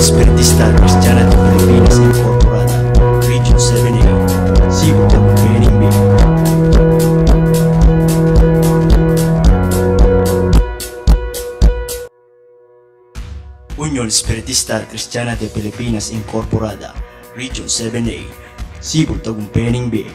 Espiritista Cristiana de Pilipinas Incorporada, Region 7A, Cebu, Tagumpay Bay. Unión Espiritista Cristiana de Pilipinas Incorporada, Region 7A, Cebu, Tagumpay Bay.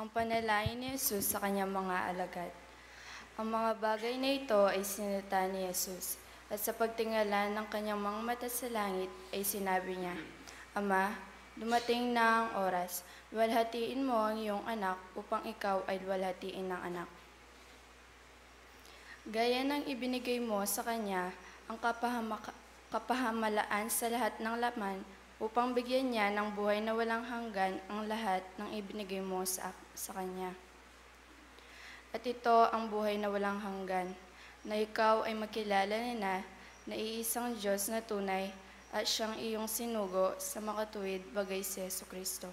Ang panalangin ni Jesus sa kanyang mga alagad. Ang mga bagay na ito ay sinita ni Jesus, at sa pagtingala ng kanyang mga mata sa langit ay sinabi niya, Ama, dumating na ang oras, luwalhatiin mo ang iyong anak upang ikaw ay luwalhatiin ng anak. Gaya ng ibinigay mo sa kanya ang kapahamalaan sa lahat ng laman upang bigyan niya ng buhay na walang hanggan ang lahat ng ibinigay mo sa kanya. At ito ang buhay na walang hanggan, na ikaw ay makilala na iisang Diyos na tunay at siyang iyong sinugo sa makatuwid bagay si Jesucristo.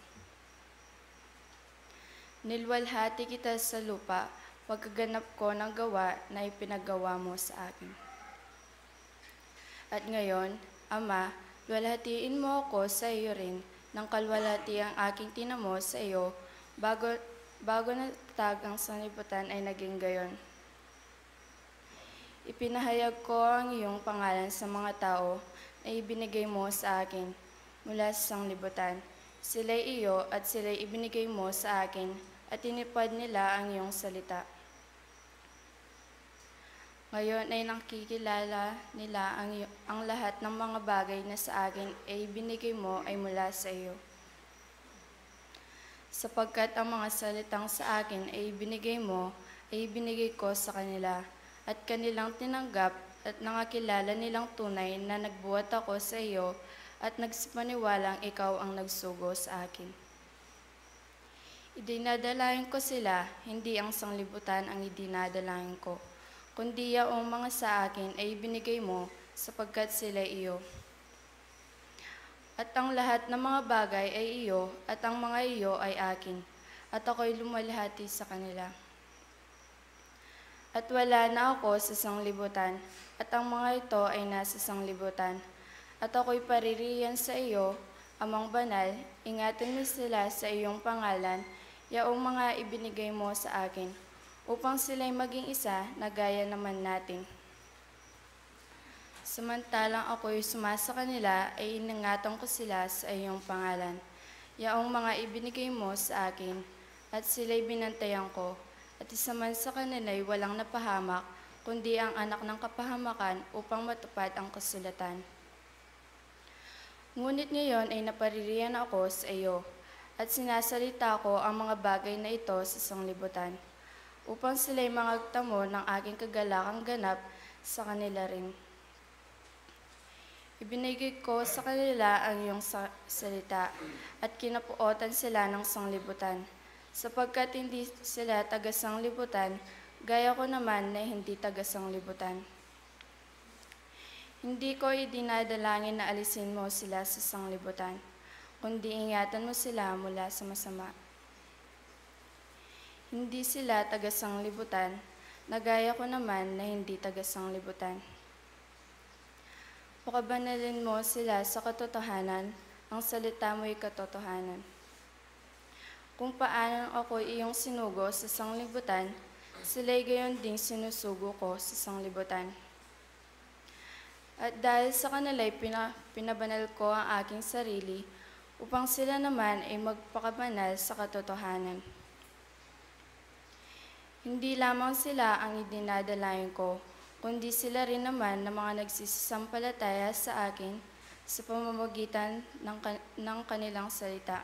Nilwalhati kita sa lupa, pagkaganap ko ng gawa na ipinagawa mo sa akin. At ngayon, Ama, luwalhatiin mo ako sa iyo rin, ng kalwalhati ang aking tinamo sa iyo, bago natatag ang sanlibutan ay naging gayon. Ipinahayag ko ang iyong pangalan sa mga tao na ibinigay mo sa akin mula sa sanlibutan. Sila'y iyo at sila'y ibinigay mo sa akin at tinipad nila ang iyong salita. Ngayon ay nakikilala nila ang lahat ng mga bagay na sa akin ay ibinigay mo ay mula sa iyo. Sapagkat ang mga salitang sa akin ay ibinigay mo, ay ibinigay ko sa kanila, at kanilang tinanggap at nakakilala nilang tunay na nagbuhat ako sa iyo at nagsipaniwalang ikaw ang nagsugo sa akin. Idinadalayan ko sila, hindi ang sanglibutan ang idinadalayan ko, kundi yaong mga sa akin ay ibinigay mo sapagkat sila iyo. At ang lahat ng mga bagay ay iyo, at ang mga iyo ay akin, at ako'y lumalhati sa kanila. At wala na ako sa sanglibutan, at ang mga ito ay nasa sanglibutan. At ako'y paririyan sa iyo, Amang Banal, ingatan mo sila sa iyong pangalan, yaong mga ibinigay mo sa akin, upang sila'y maging isa na gaya naman natin. Samantalang ako'y sumasa kanila ay iningatan ko sila sa iyong pangalan, yaong mga ibinigay mo sa akin, at sila'y binantayan ko, at isa man sa kanila'y walang napahamak, kundi ang anak ng kapahamakan upang matupad ang kasulatan. Ngunit ngayon ay napaririyan ako sa iyo, at sinasalita ko ang mga bagay na ito sa sanglibutan, upang sila'y mangagtamo ng aking kagalakang ganap sa kanila rin. Ibinigay ko sa kanila ang iyong salita, at kinapuotan sila ng sanglibutan, sapagkat hindi sila taga-sanglibutan, gaya ko naman na hindi taga-sanglibutan. Hindi ko idinadalangin na alisin mo sila sa sanglibutan, kundi ingatan mo sila mula sa masama. Hindi sila taga-sanglibutan, na gaya ko naman na hindi taga-sanglibutan. Pakabanalin mo sila sa katotohanan, ang salita mo'y katotohanan. Kung paano ako iyong sinugo sa sanglibutan, sila'y gayon ding sinusugo ko sa sanglibutan. At dahil sa kanila'y pinabanal ko ang aking sarili, upang sila naman ay magpakabanal sa katotohanan. Hindi lamang sila ang idinadalayan ko, kundi sila rin naman na mga nagsisampalataya sa akin sa pamamagitan ng kanilang salita.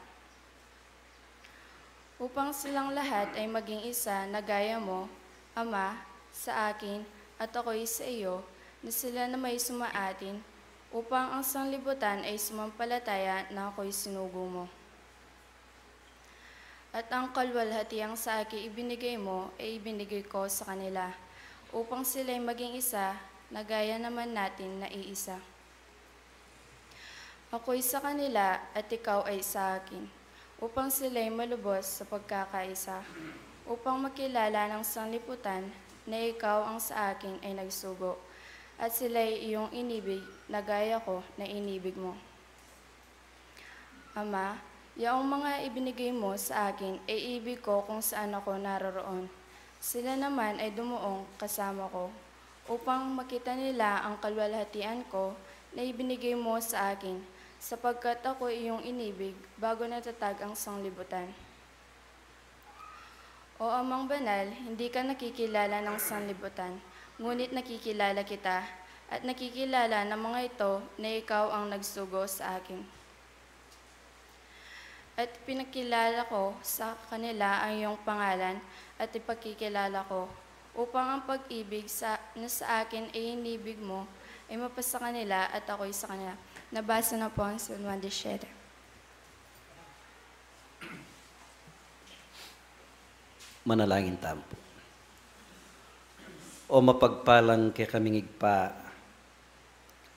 Upang silang lahat ay maging isa na gaya mo, Ama, sa akin at ako'y sa iyo, na sila na may sumaatin, upang ang sanglibutan ay sumampalataya na ako'y sinugo mo. At ang kalwalhatiang sa akin ibinigay mo ay ibinigay ko sa kanila, upang sila'y maging isa na gaya naman natin na iisa. Ako'y sa kanila at ikaw ay sa akin, upang sila'y malubos sa pagkakaisa, upang makilala ng sanlibutan na ikaw ang sa akin ay nagsugo, at sila'y iyong inibig na gaya ko na inibig mo. Ama, yaong mga ibinigay mo sa akin ay ibig ko kung saan ako naroroon. Sila naman ay dumuong kasama ko, upang makita nila ang kalwalhatian ko na ibinigay mo sa akin, sapagkat ako iyong inibig bago natatag ang sanglibutan. O Amang Banal, hindi ka nakikilala ng sanlibutan, ngunit nakikilala kita, at nakikilala ng mga ito na ikaw ang nagsugo sa akin. At pinakilala ko sa kanila ang iyong pangalan at ipagkikilala ko, upang ang pag-ibig na sa akin ay inibig mo ay mapasa kanila at ako'y sa kanila. Nabasa na po ang San Juan 17. Manalangin tampo. O mapagpalang kay kaming igpa,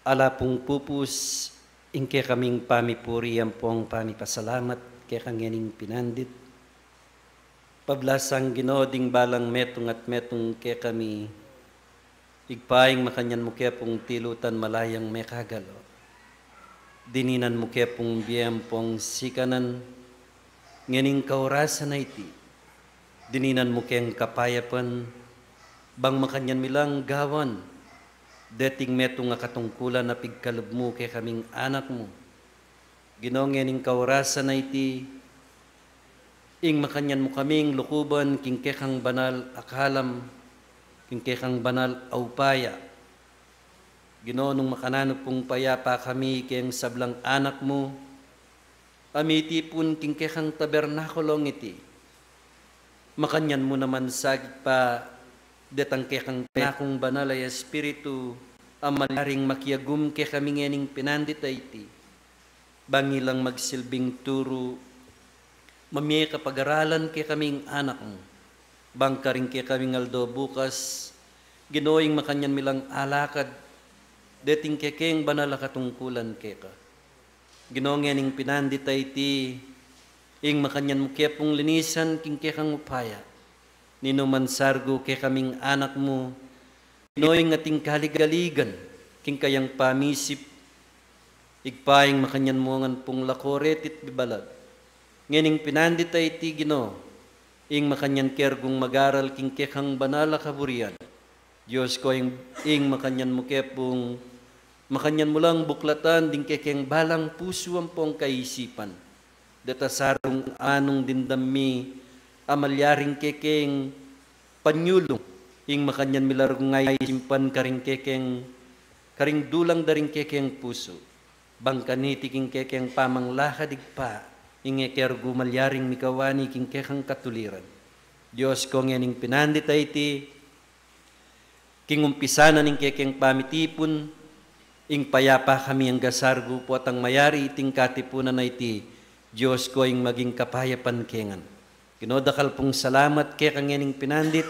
ala pong pupus, ingke kaming pamipuriyan pong pamipasalamat kay kangening pinandit. Pablasang ginoding balang metong at metong kay kami, igpaing makanyan mo kaya pong tilutan malayang mekagalo. Dininan mo kaya pong biyam pong sikanan, ngening kaurasan na iti. Dininan mo kayang kapayapan, bang makanyan milang gawan, deting meto nga katungkulan na pigkalab mo kay kaming anak mo. Ginongening kaurasan na iti, ing makanyan mo kaming lukuban, kingkekang banal akalam, kingkekang banal aupaya. Ginonong makanano pong payapa kami kayang sablang anak mo, amiti pun kingkekang tabernakulong iti. Makanyan mo naman sagit pa detang kekang pinakong banal ay espiritu amalaring makiagum ke kami ngening pinandit ay iti. Bangilang magsilbing turo, mamiyay kapag-aralan ke kaming anak mo. Bangkaring ke kaming aldo bukas, ginoing makanyan milang alakad, deting kekeng banal katungkulan keka. Ginoo ngening pinandit ay iti, ing makanyan mo kaya pong linisan king kekang upaya. Ninuman sargo kaya kaming anak mo. Noing ating kaligaligan king kayang pamisip. Igpaing makanyan mo ngan pong lakoret it bibalag. Ngening pinandit ay iti Ginoo. Ing makanyan kergong magaral king kekang banala kaburian. Diyos ko ing makanyan mo kaya pong makanyan mo lang buklatan ding kekeng balang puso ang pong kaisipan. Datasarong anong dindami amalyaring kekeng panyulong ing makanyan milarong ngay simpan karing kekeng karing dulang daring kekeng puso bangkaniti king kekeng pamanglahadig pa ing eker gumalyaring mikawani king kekang katuliran. Diyos ko ngening pinandit ay iti king umpisana ning kekeng pamitipon ing payapa kami ang gasargo po at ang mayari iting katipunan na iti Diyos ko ing maging kapayapan kengan. Kinodakal pong salamat kay kangening pinandit,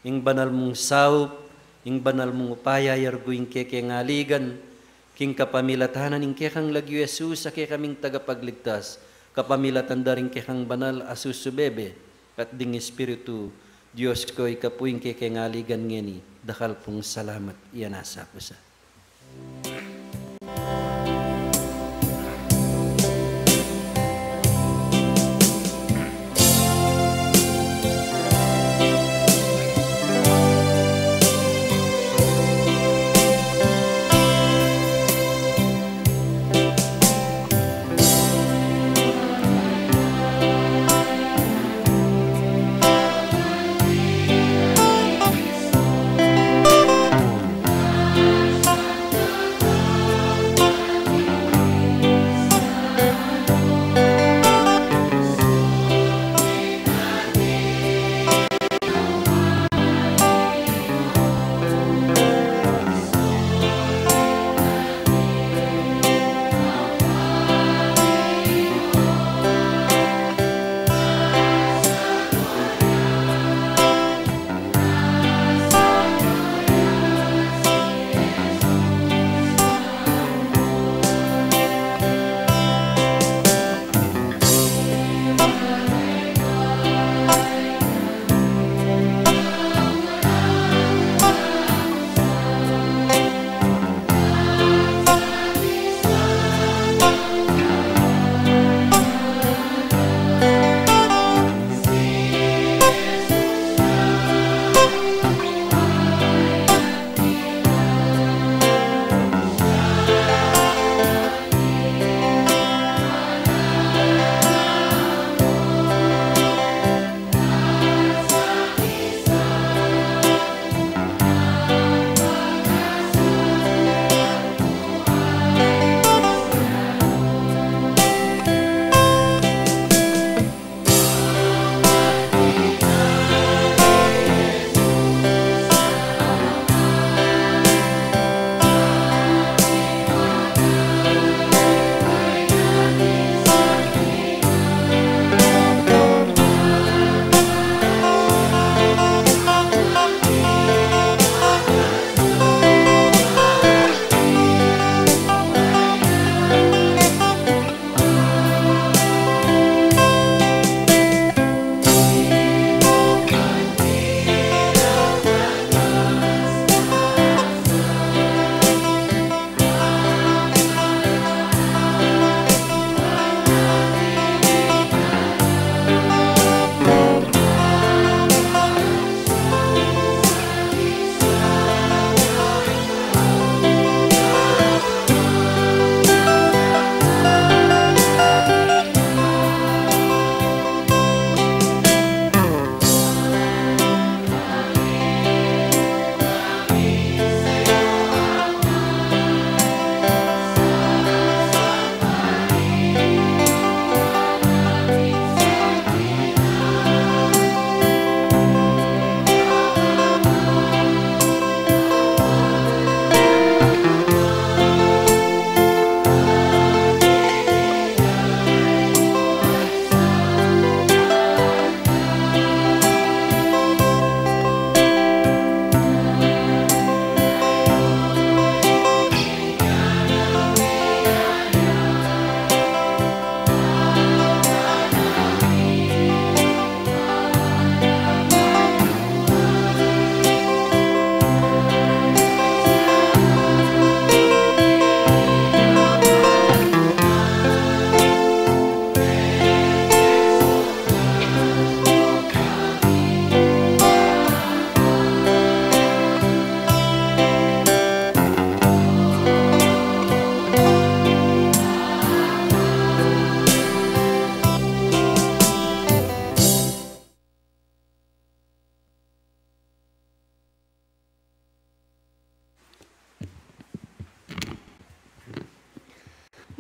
ing banal mong saup, ing banal mong upaya, yarguing keke ngaligan, king kapamilatanan ing kekang lagyo Jesus sa kekaming tagapagligtas, kapamilatan daring kekang banal asusubebe, at ding Espiritu, Diyos ko ikapuing keke ngaligan ngeni, dakal pong salamat, iyan asa po sa.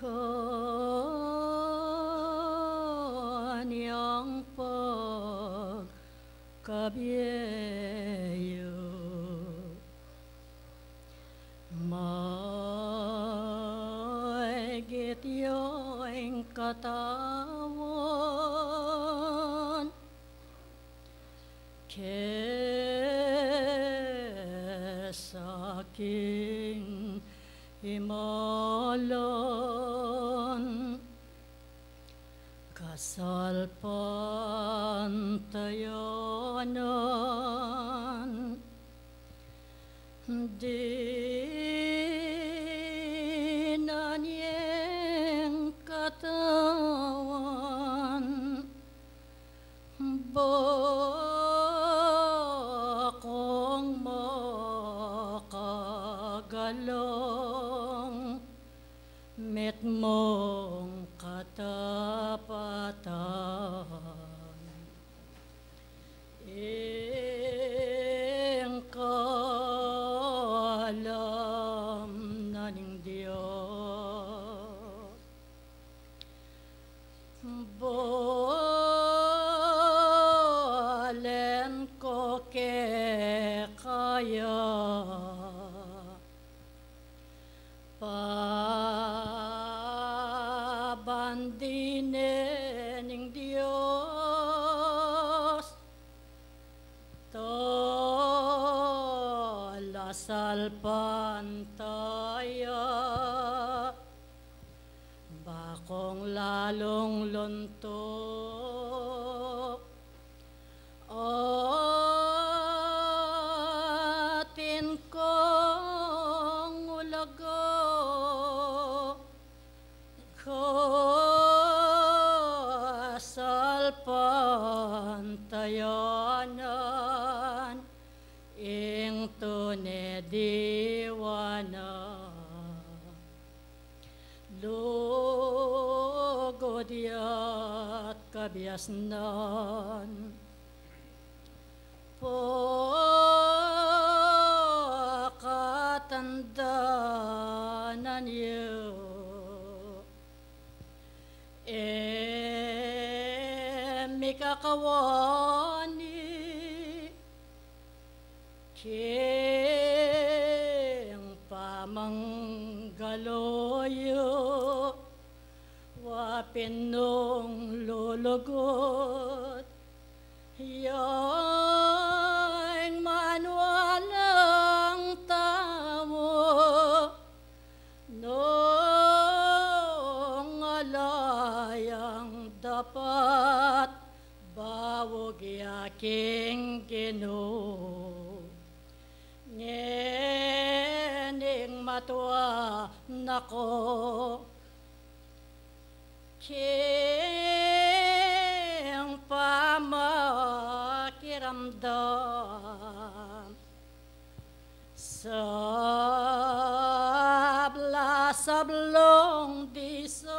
kanyang pagkabiyayo. Maigit yung katawan kesa aking himalan, kasalpantayanan, di na niyang katawan, bakong makagalong, met mong katapatan. Ing kalam na ning Diyos, balen ko ke kaya pabandinin ning Diyos, lasal pantaya, bakong lalong lunto, atin kong ulago, kasal pantayanan, ing tune diwana, lugod yat kabiasnan, pakatandaan niyo, mikakawani king pamanggaloyo, wapinong lulugot, yang manwalang tamo, nung alayang dapat bawog yaking Ginoo. Ngening matwa nako, king pamakiramdam, sabla-sablong disan,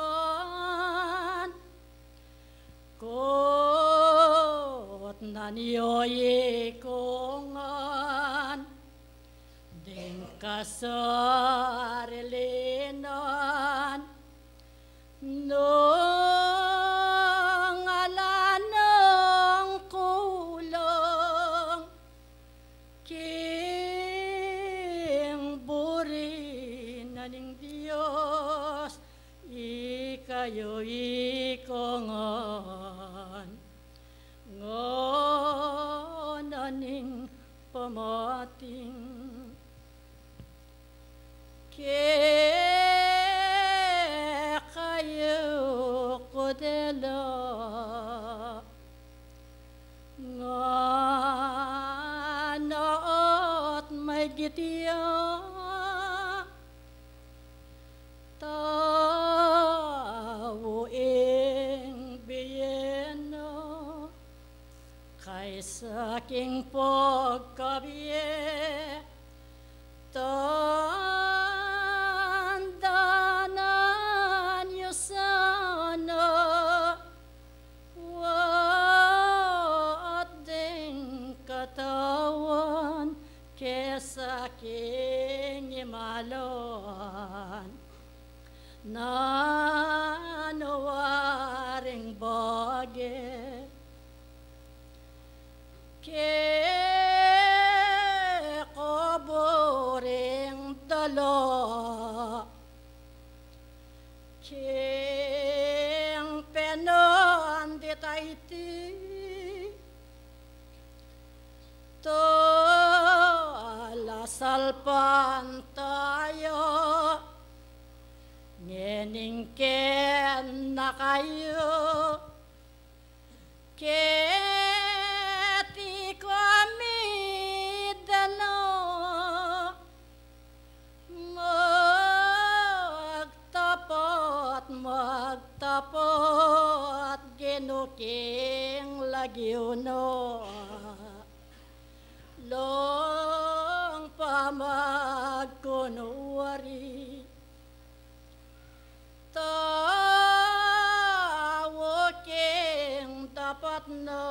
kot naniyoyi kongan, ding kasarilinan, nung alanang kulang, king buri na ning Diyos, ikayo ikongan, ngonaning pamating, kayo kodela, nga naot may gitiya, tao ing biyeno, kay saking pagkabiye, tandanan niyo sana, wat ding katawan, kesa king imalon, na kita iti to alasalpan tayo ngeningken na kayo keti kami dalo magtapot ginuking lagiuno long pamagkunwari tawaking tapat na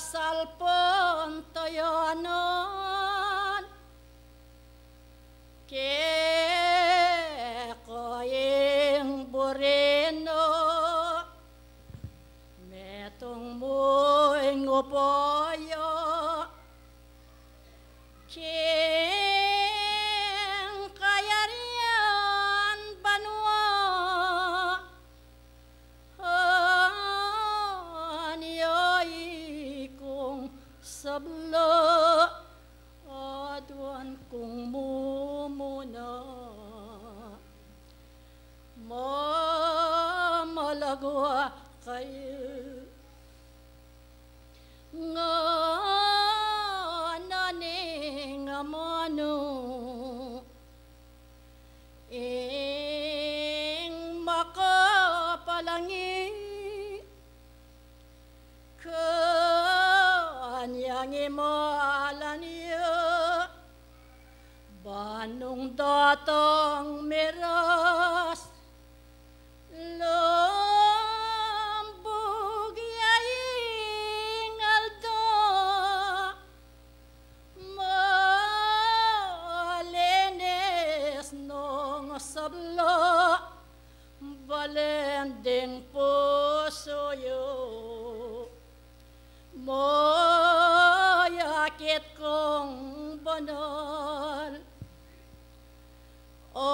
kasalpon tayanan koyeng bureno metong mo'y ngupoyo keng kayarian banwa anyoy kong sablo aduan kong mumuna mamalagwa kayo nga naning amano ing makapalangi kanyang imalan niya banong datang meras lambog yaing aldo malenes nong sabla balending puso yo moyakit kong banal orap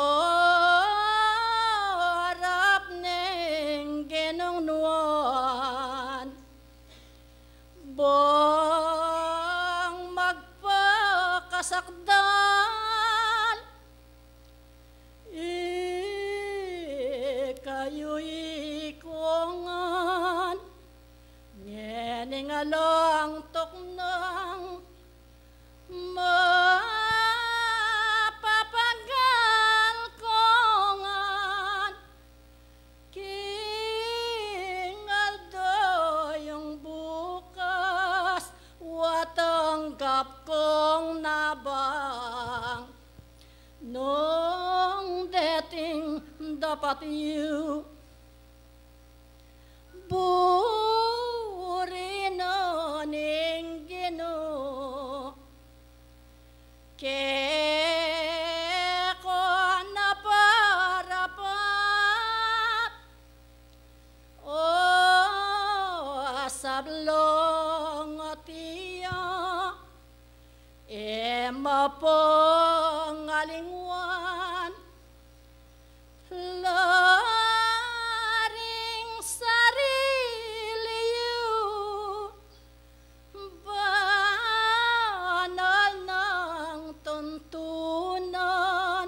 ning ginungnuan bang magpakasakdal kayo'y kongan ngening alang toknang mapapagal kongan kingaldo yung bukas watanggap kong nabang nung dating dapat you burino ning gino keko naparapat o sablong tiya mapangalingwan laring sarili yu banal ng tuntunan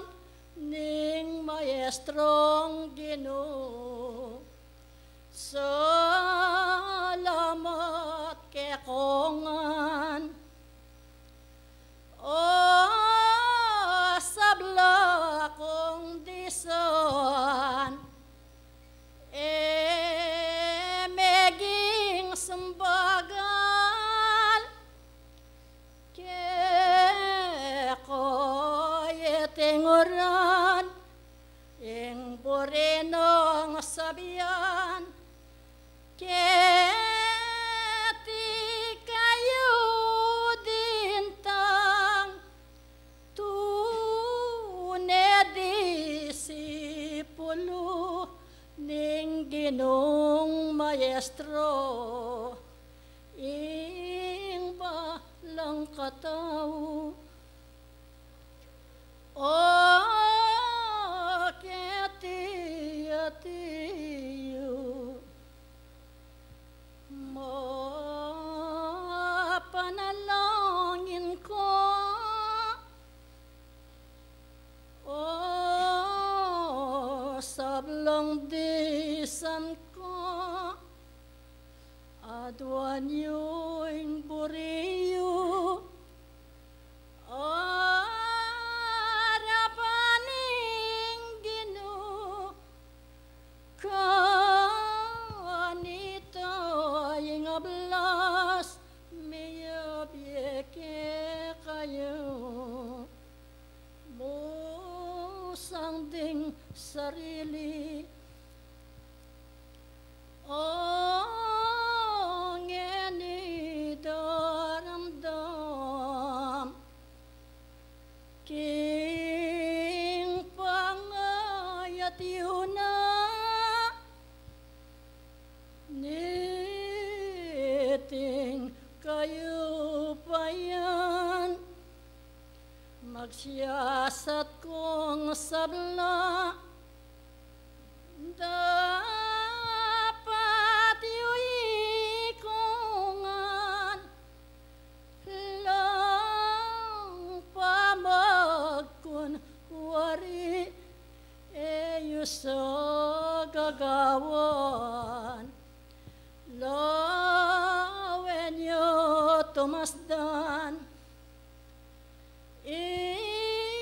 ning maestrong Ginoo salamat kekongan o sabla kong disan meging sembagal kekoy tinguran ing burenong sabian keti kayo dintang disipulo ning Ginong Maestro ing balang katao o lang disan ko, adwan yung buriyo, arapaning Ginoo, kanito yung ablas, miyabiyeke kayo, musang ding sarili, ngeni daramdam, king pangayat yun na, niting kayo pa yan, magsiyasat kong sabla, dapat yuikungan, lang pamagkun wari, eyo sa gagawan, lawen yo tumasdan,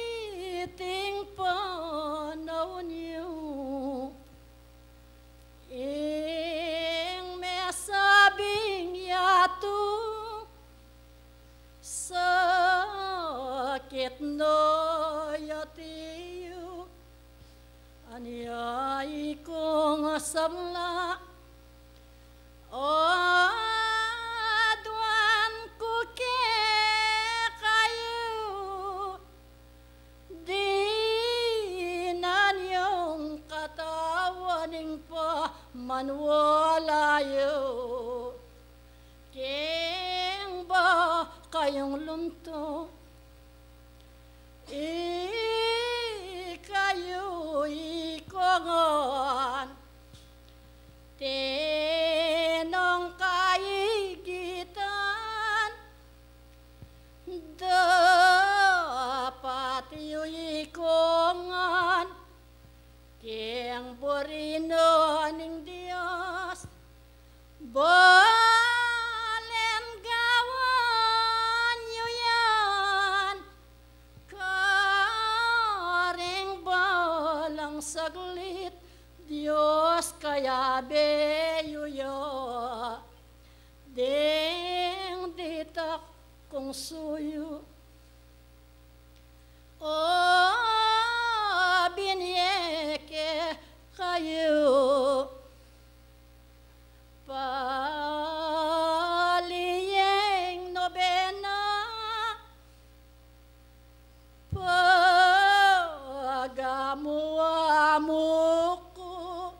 iting panahon niyo, ing may sabing yato, sakit no yatiyo, aniyay kong sabla, adwan ko kayo, di nan yung katawaning pa manwalayo, king ba kayong lunto, kayo ikongan, tenong kaigitan, dapat ikongan, keng borino ning Dios, balen gawan yu yan, karing balang saglit, Dios kaya beyo, deng ditak kong suyo, binyeke kayo, paliyeng nobena, pagamu-amu ko,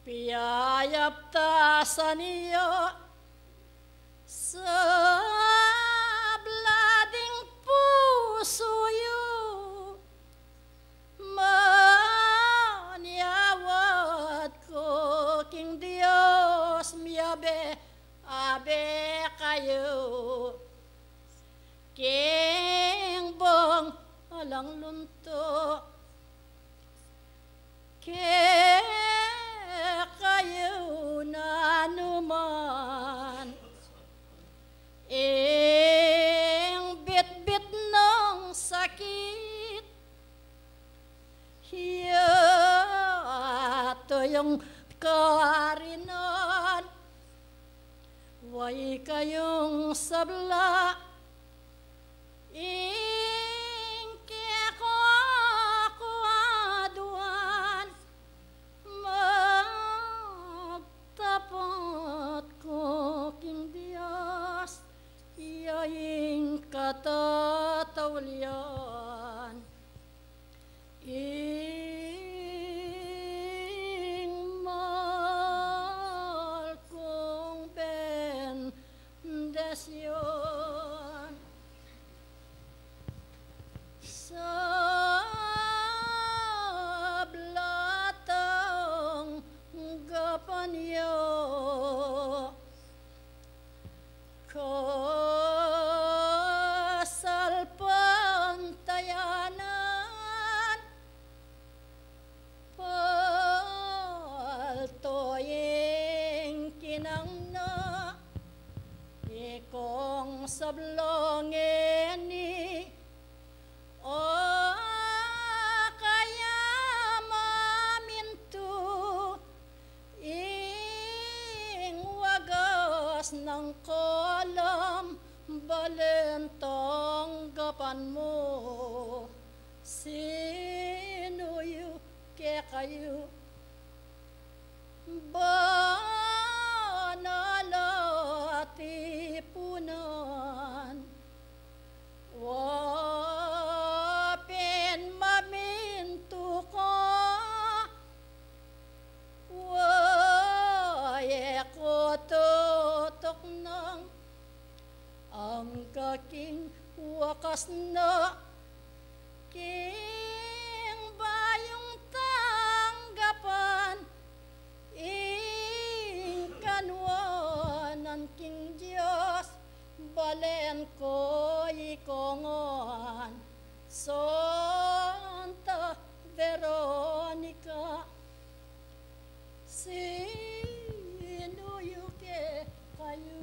piyayap ta sa niyo, sa blading puso yu, manyawat ko king Dios, miyabe abe kayo, king bong alang lunto, kayo na numan, bit-bit ng sakit, ito yung karinan, way kayong sabla, kuaduan, magtapat ko king Dios, iyaing katatawlian, ing mahal kong bendasyon. tanggapan mo. Sino yu ke kayo? Banala at ipunan. Wapin maminto ko. Waye ko tutok ng ang kaking wakas na king bayong tanggapan ing kanwanan king Diyos balen ko ikongon Santa Veronica sino yuke kayo.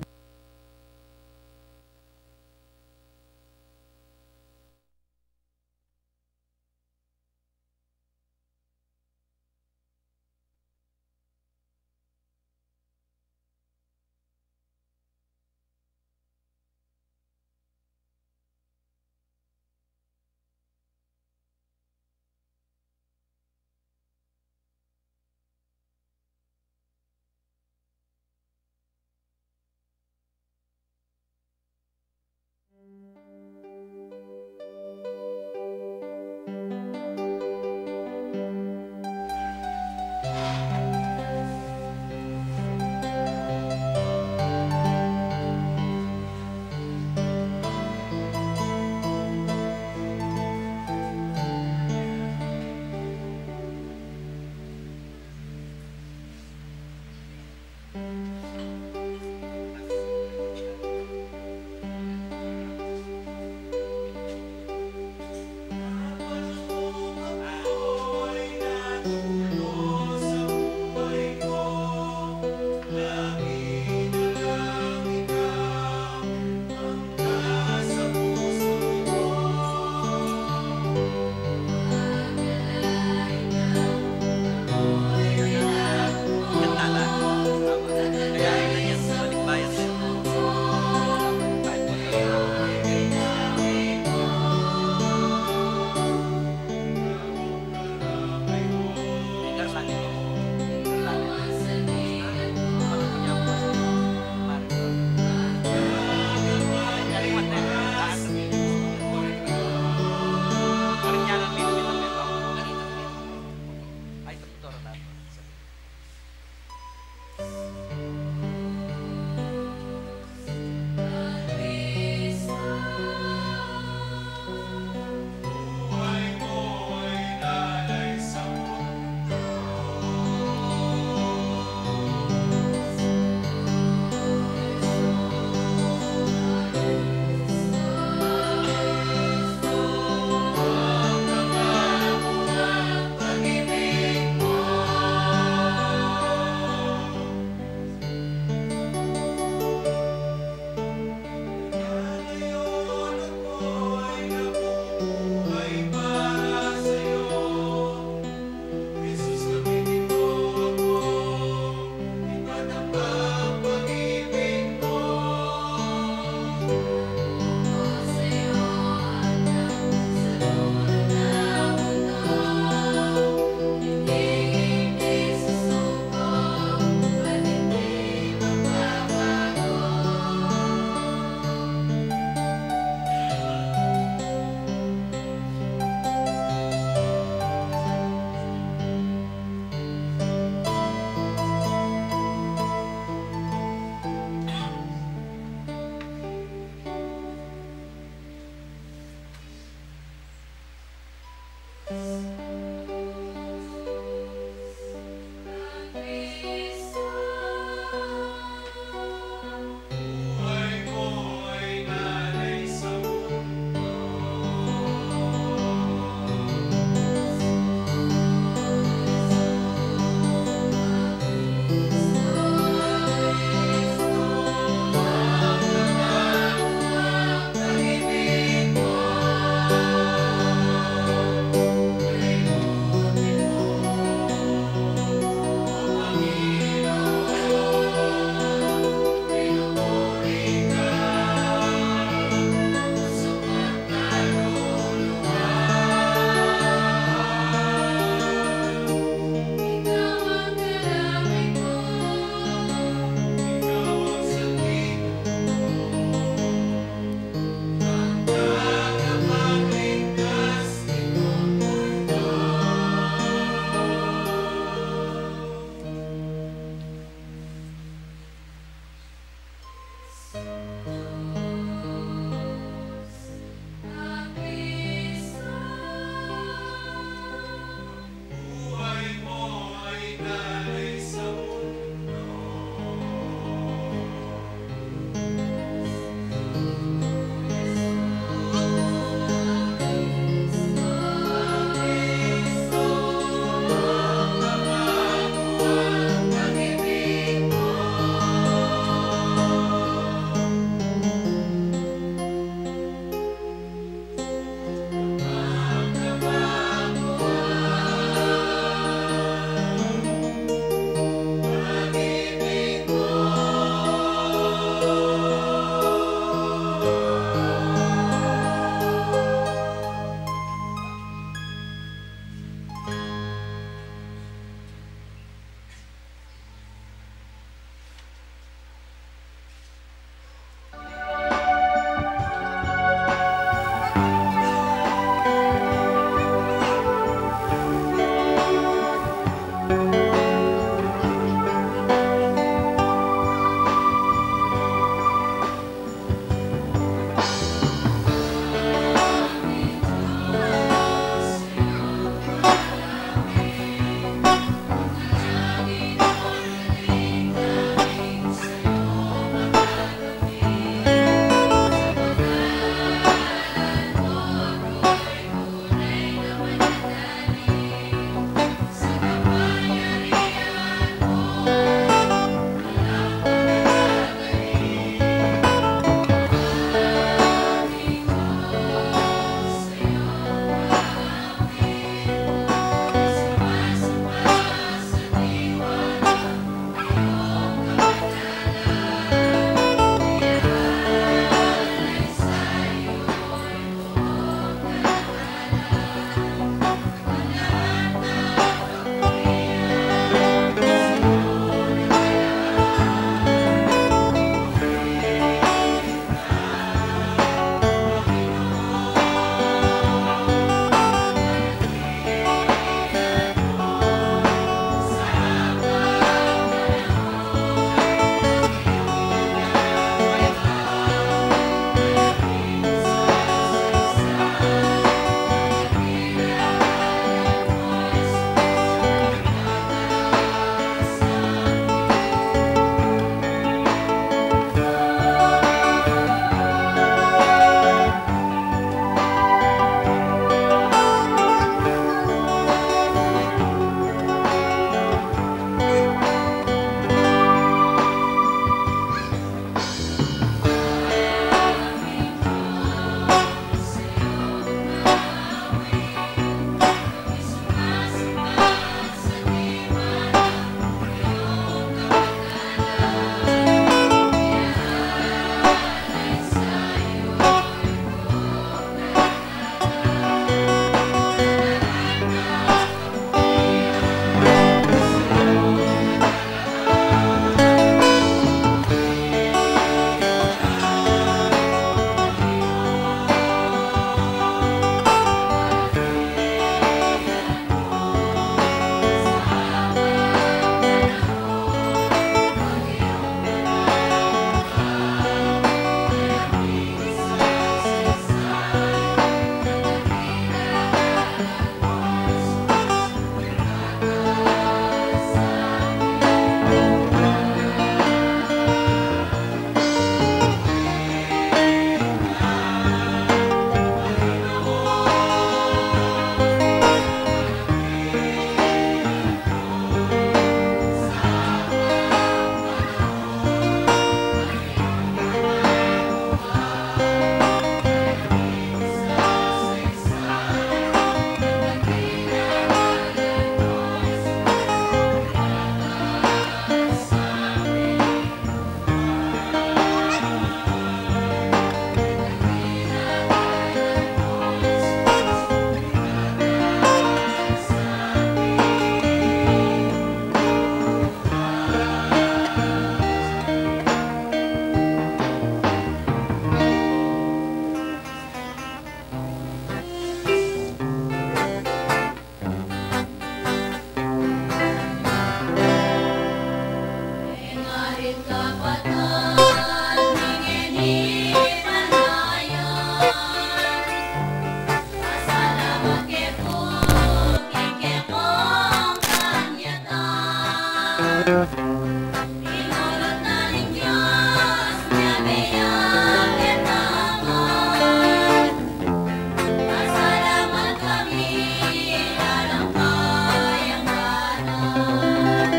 Pinulot na ng Diyos, nabiyagin na aman. Pasalamat kami, lalang kayang ganan.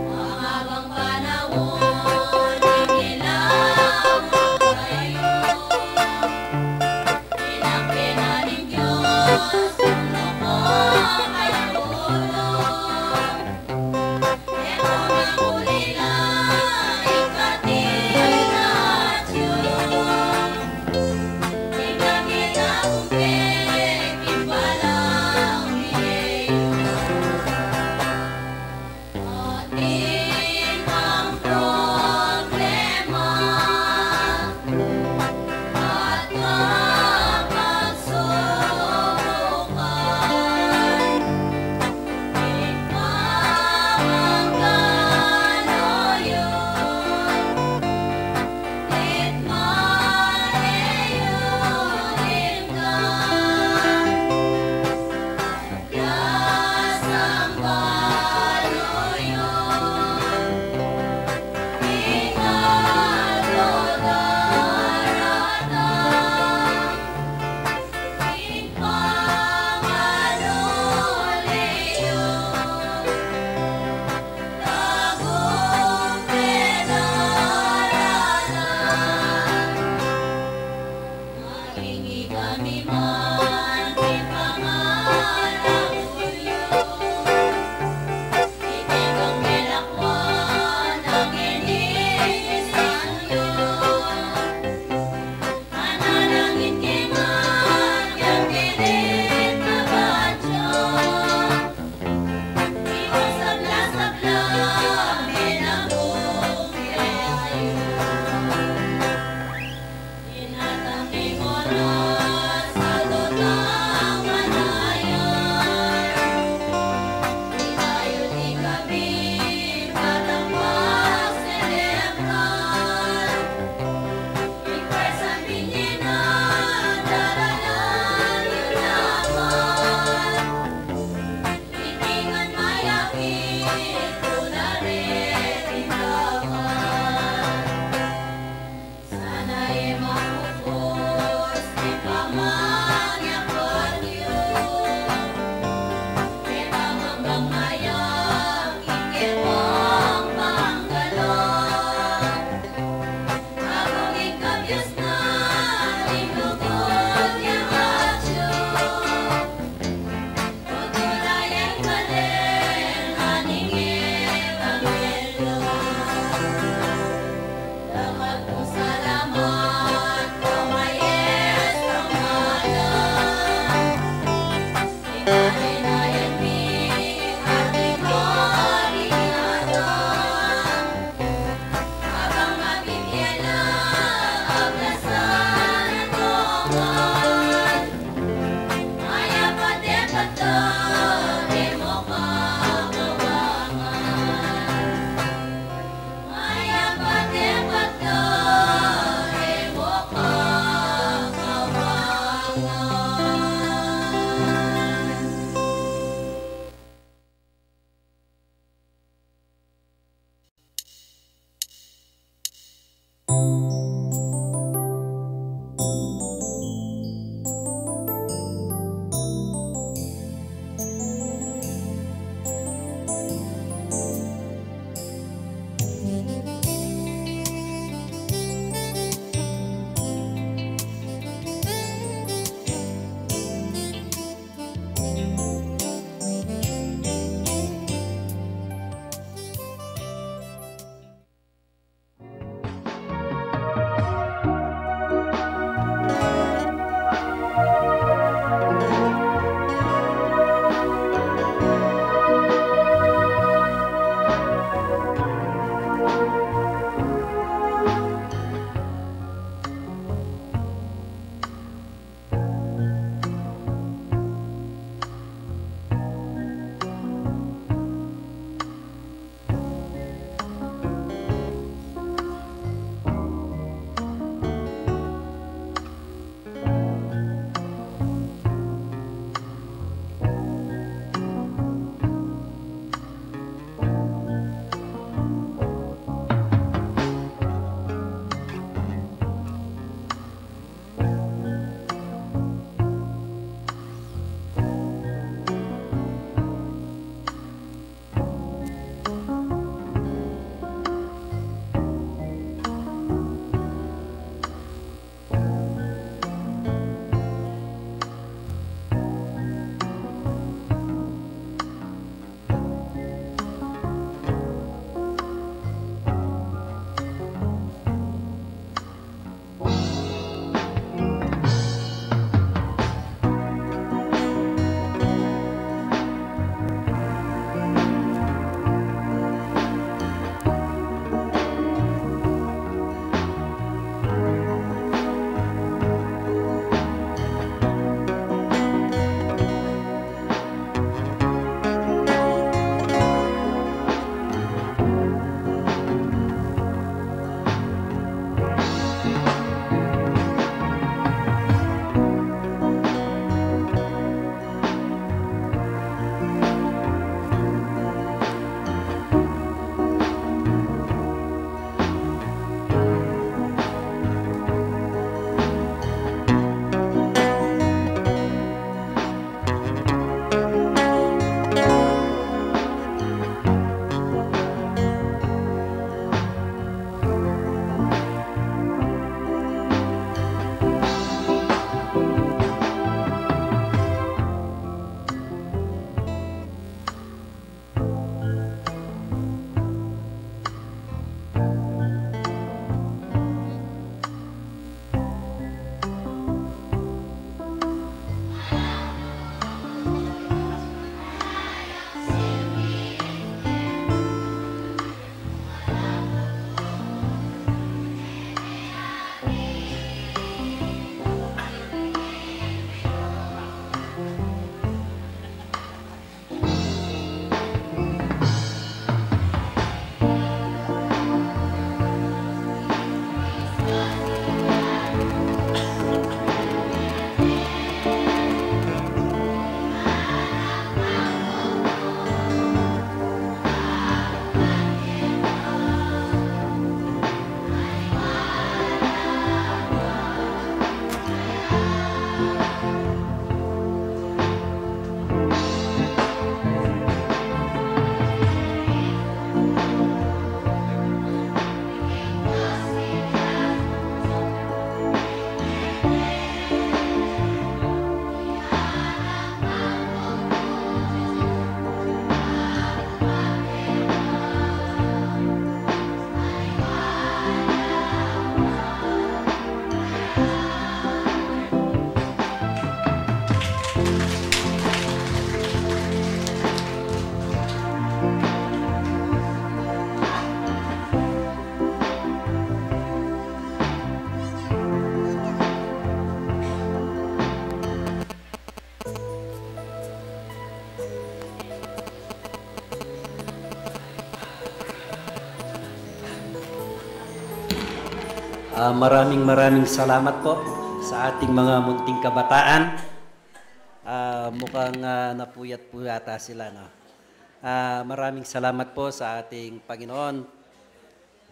Mahabang panahon, ikinilawag kayo. Pinakpin na ng Diyos, yung lukong ay tulong. Ito na huli lang, ikatinasyon. Tingnan kita kumpik, impalang niyo. Atin ang problema at kapagsubukan. Ikmamangkano yun, itmareyong limdan. Yasang kaluyon, ingalo daratang. Ikpangaluliyon, tagumpidaralan. Mahingi kami man, ipangalangulyo. Itikang nilakwan ang iniisan yun. Manalangin kingan, yang pilit na badyo. Ikasabla-sabla, binabong yayo. Inatang oras, sa lutang Maraming salamat po sa ating mga munting kabataan. Mukhang napuyat po yata sila. No? Maraming salamat po sa ating Panginoon.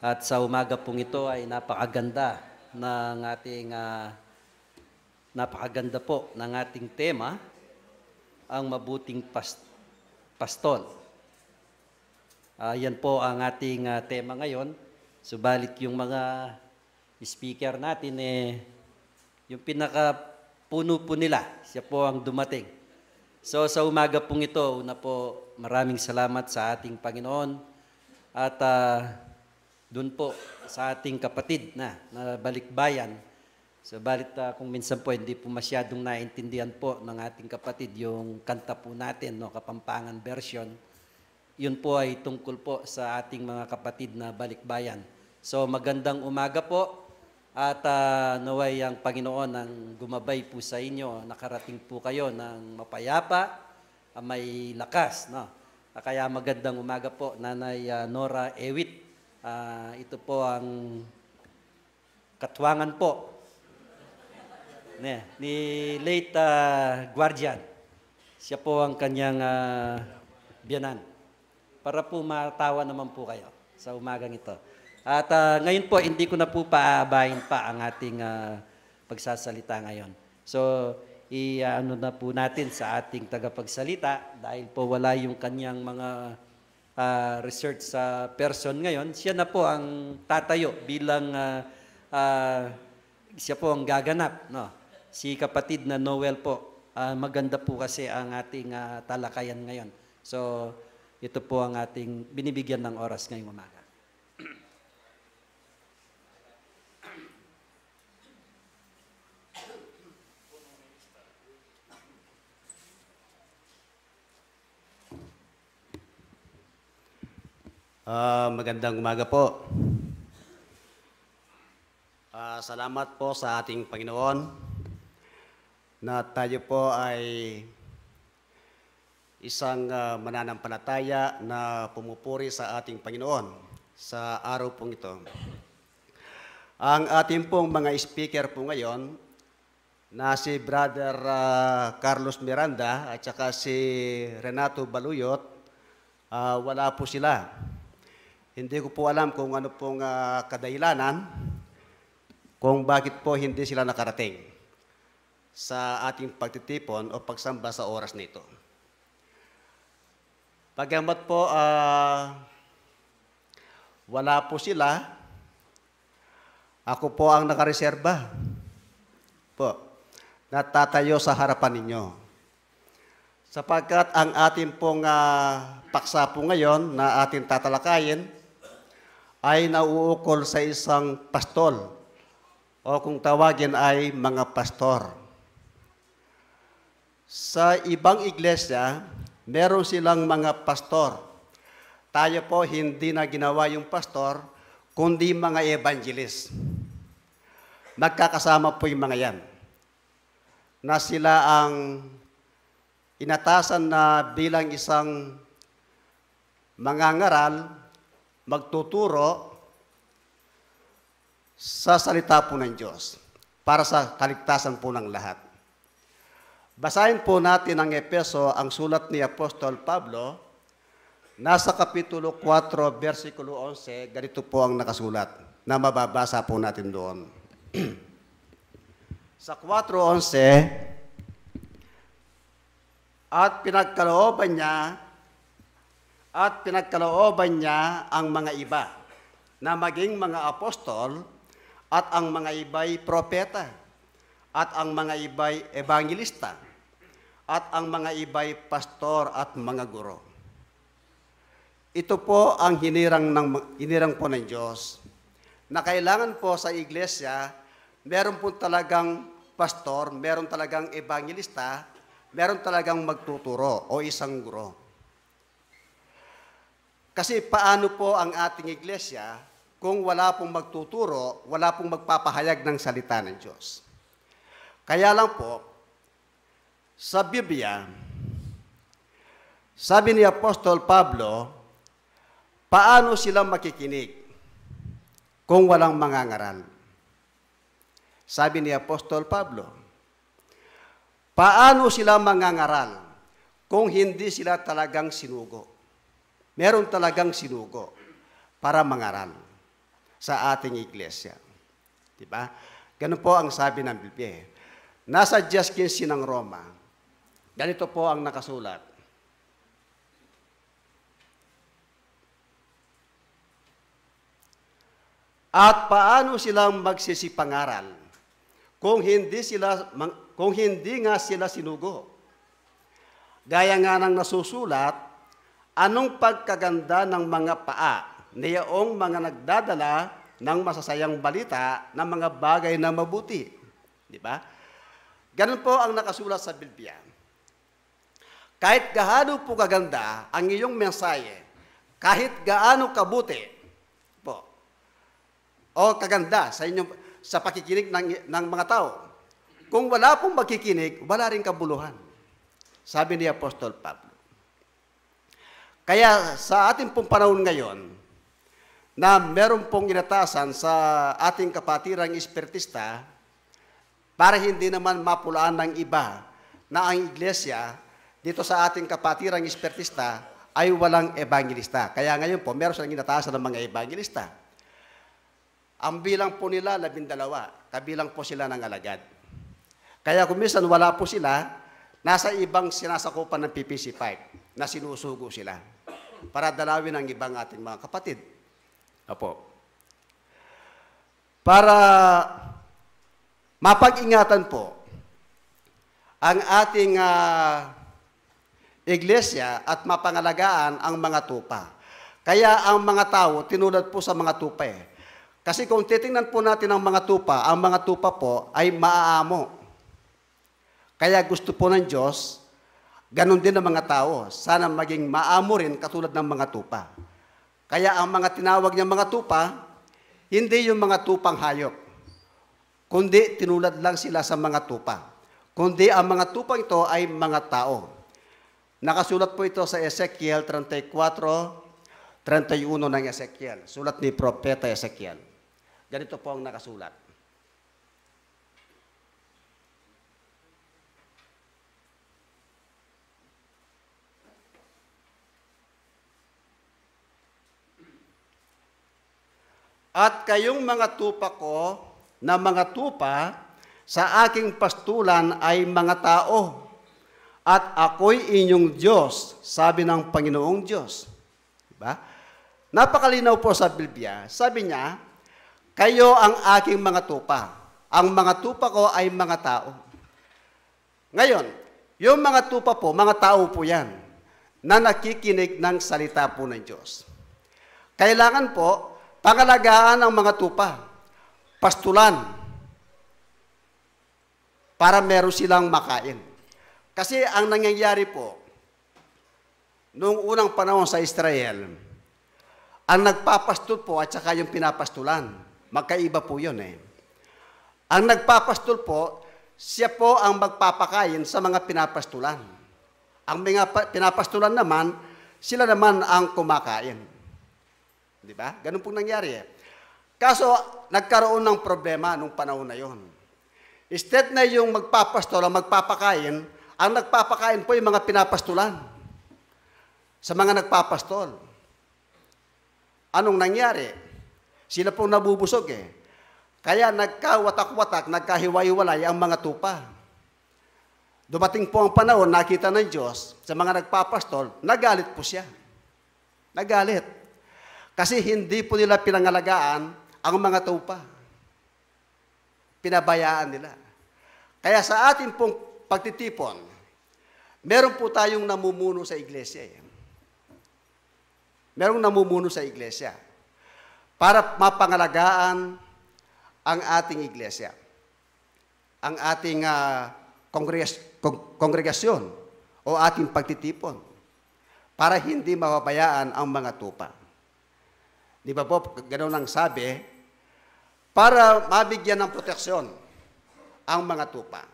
At sa umaga pong ito ay napakaganda po ng ating tema, ang mabuting pastol. Yan po ang ating tema ngayon. Subalit yung mga speaker natin, yung pinakapuno po nila, siya po ang dumating. So sa umaga pong ito, una po, maraming salamat sa ating Panginoon at doon po sa ating kapatid na balikbayan. Subalit kung minsan po hindi po masyadong naintindihan po ng ating kapatid yung kanta po natin, no, Kapampangan version, yun po ay tungkol po sa ating mga kapatid na balikbayan. So magandang umaga po at naway ang Panginoon ang gumabay po sa inyo, nakarating po kayo ng mapayapa, may lakas. No? Kaya magandang umaga po, Nanay Nora Ewit. Ito po ang katwangan po ni late guardian. Siya po ang kanyang biyanan. Para po matawa naman po kayo sa umagang ito. At ngayon po, hindi ko na po paabahin pa ang ating pagsasalita ngayon. So, i-ano na po natin sa ating tagapagsalita dahil po wala yung kanyang mga research sa person ngayon. Siya na po ang tatayo bilang siya po ang gaganap. No? Si kapatid na Noel po, maganda po kasi ang ating talakayan ngayon. So, ito po ang ating binibigyan ng oras ngayong umaga. Magandang umaga po. Salamat po sa ating Panginoon na tayo po ay isang mananampalataya na pumupuri sa ating Panginoon sa araw pong ito. Ang ating pong mga speaker po ngayon na si Brother Carlos Miranda at saka si Renato Baluyot, wala po sila. Hindi ko po alam kung ano pong kadahilanan kung bakit po hindi sila nakarating sa ating pagtitipon o pagsamba sa oras nito. Pagamat po wala po sila, ako po ang nakareserba po na tatayo sa harapan ninyo. Sapagkat ang ating pong paksa po ngayon na ating tatalakayin ay nauukol sa isang pastol o kung tawagin ay mga pastor. Sa ibang iglesia, meron silang mga pastor. Tayo po hindi na ginawa yung pastor, kundi mga evangelist. Magkakasama po yung mga yan. Na sila ang inatasan na bilang isang mangangaral, magtuturo sa salita po ng Diyos para sa kaligtasan po ng lahat. Basahin po natin ang Efeso, ang sulat ni Apostol Pablo, nasa Kapitulo 4, versikulo 11, ganito po ang nakasulat na mababasa po natin doon. Sa 4:11, at pinagkalooban niya ang mga iba na maging mga apostol at ang mga iba'y propeta at ang mga iba'y evangelista at ang mga iba'y pastor at mga guro. Ito po ang hinirang po ng Diyos na kailangan po sa iglesia, meron po talagang pastor, meron talagang evangelista, meron talagang magtuturo o isang guro. Kasi paano po ang ating iglesia kung wala pong magtuturo, wala pong magpapahayag ng salita ng Diyos? Kaya lang po, sa Biblia, sabi ni Apostol Pablo, paano sila makikinig kung walang mangangaral? Sabi ni Apostol Pablo, paano sila mangangaral kung hindi sila talagang sinugo? Meron talagang sinugo para mangaral sa ating iglesia. Diba? Ganun po ang sabi ng Biblia. Nasa 10:15 ng Roma, ganito po ang nakasulat. At paano silang magsisipangaral kung hindi nga sila sinugo? Gaya nga ng nasusulat, anong pagkaganda ng mga paa niyong mga nagdadala ng masasayang balita ng mga bagay na mabuti. Di ba? Ganun po ang nakasulat sa Biblia. Kahit gaano po kaganda ang iyong mensahe, kahit gaano kabuti po, o kaganda sa pakikinig ng mga tao, kung wala pong magkikinig, wala rin kabuluhan. Sabi ni Apostol Pablo. Kaya sa ating pong panahon ngayon, na meron pong inatasan sa ating kapatirang espiritista para hindi naman mapulaan ng iba na ang iglesia dito sa ating kapatirang espiritista ay walang evangelista. Kaya ngayon po, meron silang inatasan ng mga evangelista. Ang bilang po nila, 12, kabilang po sila ng alagad. Kaya kung minsan wala po sila, nasa ibang sinasakupan ng PPC5 na sinusugo sila para dalawin ang ibang ating mga kapatid. Apo. Para mapag-ingatan po ang ating iglesia at mapangalagaan ang mga tupa. Kaya ang mga tao, tinulad po sa mga tupa eh. Kasi kung titingnan po natin ang mga tupa po ay maaamo. Kaya gusto po ng Diyos, ganun din ang mga tao. Sana maging maamo rin katulad ng mga tupa. Kaya ang mga tinawag niyang mga tupa, hindi yung mga tupang hayop, kundi tinulad lang sila sa mga tupa. Kundi ang mga tupang ito ay mga tao. Nakasulat po ito sa Ezekiel 34:31 ng Ezekiel. Sulat ni Propeta Ezekiel. Ganito po ang nakasulat. At kayong mga tupa ko na mga tupa sa aking pastulan ay mga tao. At ako'y inyong Diyos, sabi ng Panginoong Diyos. Diba? Napakalinaw po sa Biblia. Sabi niya, kayo ang aking mga tupa. Ang mga tupa ko ay mga tao. Ngayon, yung mga tupa po, mga tao po yan, na nakikinig ng salita po ng Diyos. Kailangan po, pangalagaan ang mga tupa, pastulan, para meron silang makain. Kasi ang nangyayari po, noong unang panahon sa Israel, ang nagpapastul po at saka yung pinapastulan, magkaiba po yun eh. Ang nagpapastul po, siya po ang magpapakain sa mga pinapastulan. Ang mga pinapastulan naman, sila naman ang kumakain. Di ba? Ganun pong nangyari eh. Kaso, nagkaroon ng problema nung panahon na yon. Instead na yung magpapastol ang magpapakain, ang nagpapakain po yung mga pinapastulan sa mga nagpapastol. Anong nangyari? Sila pong nabubusog eh. Kaya nagkawatak-watak, nagkahiwa-hiwalay ang mga tupa. Dumating po ang panahon, nakita ng Diyos sa mga nagpapastol, nagalit po siya. Nagalit. Kasi hindi po nila pinangalagaan ang mga tupa. Pinabayaan nila. Kaya sa ating pong pagtitipon, meron po tayong namumuno sa iglesia. Merong namumuno sa iglesia para mapangalagaan ang ating iglesia, ang ating kongregasyon o ating pagtitipon para hindi mapabayaan ang mga tupa. Di ba po, ganoon ang sabi, para mabigyan ng proteksyon ang mga tupa.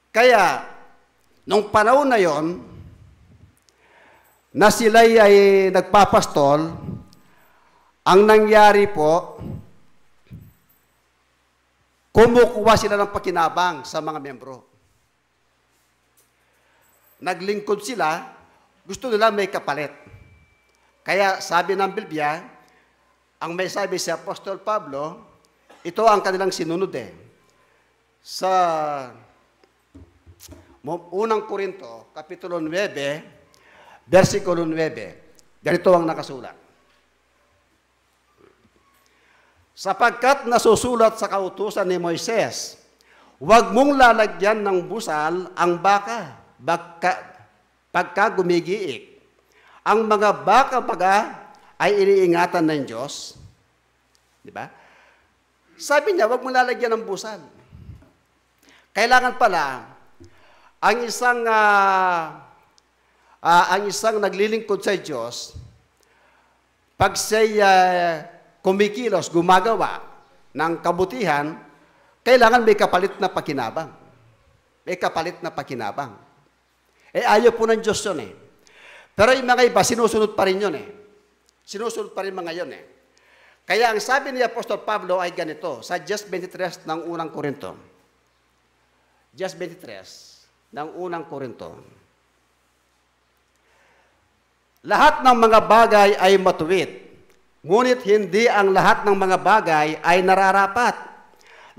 Kaya, nung panahon na yon, na sila'y ay nagpapastol, ang nangyari po, kumukuha sila ng pakinabang sa mga membro. Naglingkod sila, gusto nila may kapalit. Kaya sabi ng Biblia, ang may sabi si Apostol Pablo, ito ang kanilang sinunod Sa unang Korinto, Kapitulo 9, versikulo 9, ganito ang nakasulat. Sapagkat nasusulat sa kautusan ni Moises, huwag mong lalagyan ng busal ang baka pagka gumigiik. Ang mga baka ay iniingatan ng Diyos. Di ba? Sabi niya, huwag mong lalagyan ng busal. Kailangan pala, ang isang naglilingkod sa Diyos, pag siya'y kumikilos, gumagawa ng kabutihan, kailangan may kapalit na pakinabang. May kapalit na pakinabang. Ayaw po ng Diyos yun Pero yung mga iba, sinusunod pa rin yun Sinusunod pa rin mga yun Kaya ang sabi ni Apostol Pablo ay ganito, sa 10:23 ng unang Korinto. 10:23 ng unang Korinto. Lahat ng mga bagay ay matuwid, ngunit hindi ang lahat ng mga bagay ay nararapat.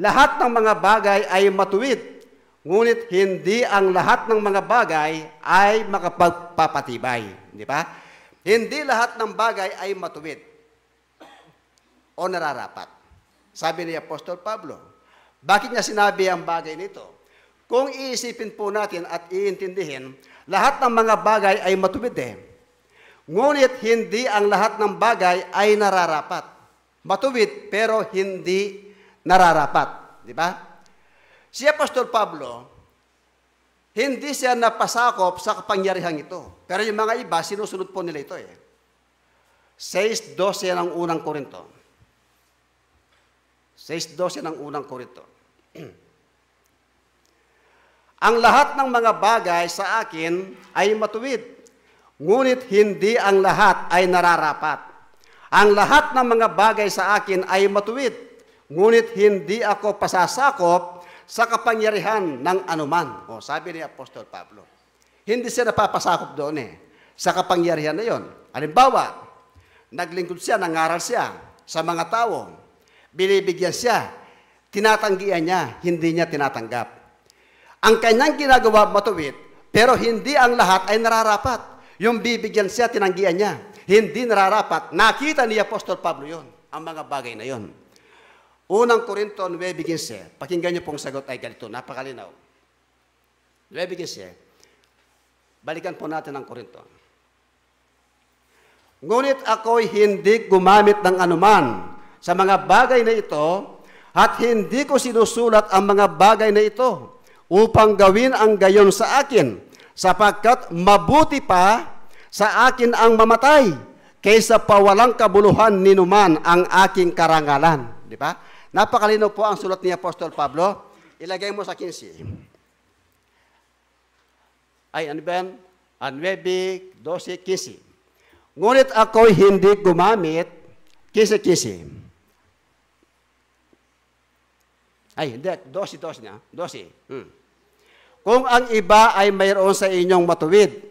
Lahat ng mga bagay ay matuwid, ngunit hindi ang lahat ng mga bagay ay makapagpapatibay. Di ba? Hindi lahat ng bagay ay matuwid o nararapat. Sabi ni Apostol Pablo. Bakit niya sinabi ang bagay nito? Kung iisipin po natin at iintindihin, lahat ng mga bagay ay matuwid Ngunit hindi ang lahat ng bagay ay nararapat. Matuwid pero hindi nararapat. Di ba? Si Apostol Pablo, hindi siya napasakop sa kapangyarihan ito. Pero yung mga iba, sinusunod po nila ito 6:12 ng unang Korinto. 6:12 ng unang Korinto. Ang lahat ng mga bagay sa akin ay matuwid, ngunit hindi ang lahat ay nararapat. Ang lahat ng mga bagay sa akin ay matuwid, ngunit hindi ako pasasakop sa kapangyarihan ng anuman. Sabi ni Apostol Pablo. Hindi siya napapasakop doon sa kapangyarihan na yon. Halimbawa, naglingkod siya, nangaral siya sa mga tao. Binibigyan siya, tinatanggihan niya, hindi niya tinatanggap. Ang kanyang ginagawa matuwid, pero hindi ang lahat ay nararapat. Yung bibigyan siya, tinanggihan niya. Hindi nararapat. Nakita ni Apostol Pablo yon, ang mga bagay na yon. Unang Korinto 9:15. Pakinggan niyo pong sagot ay ganito, napakalinaw. 9:15. Balikan po natin ang Korinto. Ngunit ako'y hindi gumamit ng anuman sa mga bagay na ito at hindi ko sinusulat ang mga bagay na ito upang gawin ang gayon sa akin, sapagkat mabuti pa sa akin ang mamatay kaysa pawalang kabuluhan ninuman ang aking karangalan. Di ba? Napakalinaw po ang sulat ni Apostol Pablo. Ilagay mo sa 15. Ay, ano ba yan? 9, 12, 15. Ngunit ako'y hindi gumamit, 15. Ay, hindi, 12 niya. 12. Kung ang iba ay mayroon sa inyong matuwid,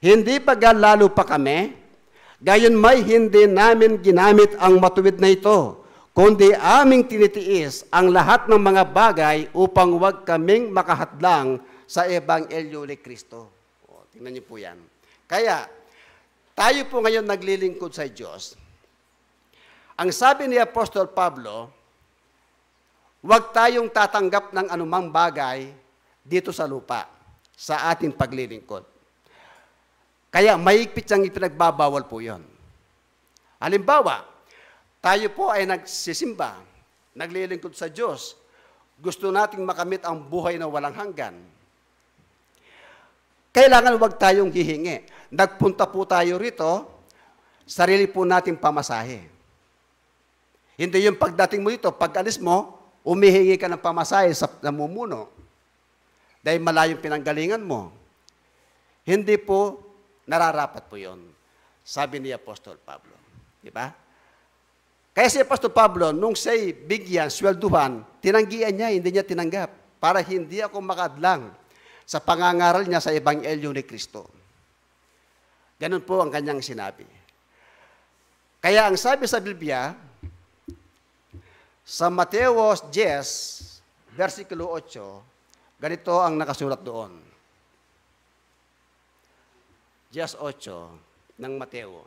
hindi pa lalo pa kami, gayon may hindi namin ginamit ang matuwid na ito, kundi aming tinitiis ang lahat ng mga bagay upang huwag kaming makahadlang sa Ebanghelyo ni Kristo. Tingnan niyo po yan. Kaya, tayo po ngayon naglilingkod sa Diyos. Ang sabi ni Apostol Pablo, huwag tayong tatanggap ng anumang bagay dito sa lupa, sa ating paglilingkod. Kaya mahigpit siyang ipinagbabawal po yon. Halimbawa, tayo po ay nagsisimba, naglilingkod sa Diyos, gusto nating makamit ang buhay na walang hanggan. Kailangan huwag tayong hihingi. Nagpunta po tayo rito, sarili po nating pamasahe. Hindi yung pagdating mo dito, pag alis mo, umihingi ka ng pamasahe sa namumuno. Dahil malayong pinanggalingan mo. Hindi po nararapat po yon. Sabi ni Apostol Pablo. Di ba? Kaya si Apostol Pablo, nung siya'y bigyan, swelduhan, tinanggihan niya, hindi niya tinanggap para hindi ako makadlang sa pangangaral niya sa Ebanghelyo ni Kristo. Ganun po ang kanyang sinabi. Kaya ang sabi sa Biblia, sa Mateo 10, versikulo 8, ganito ang nakasulat doon. 10:8 ng Mateo.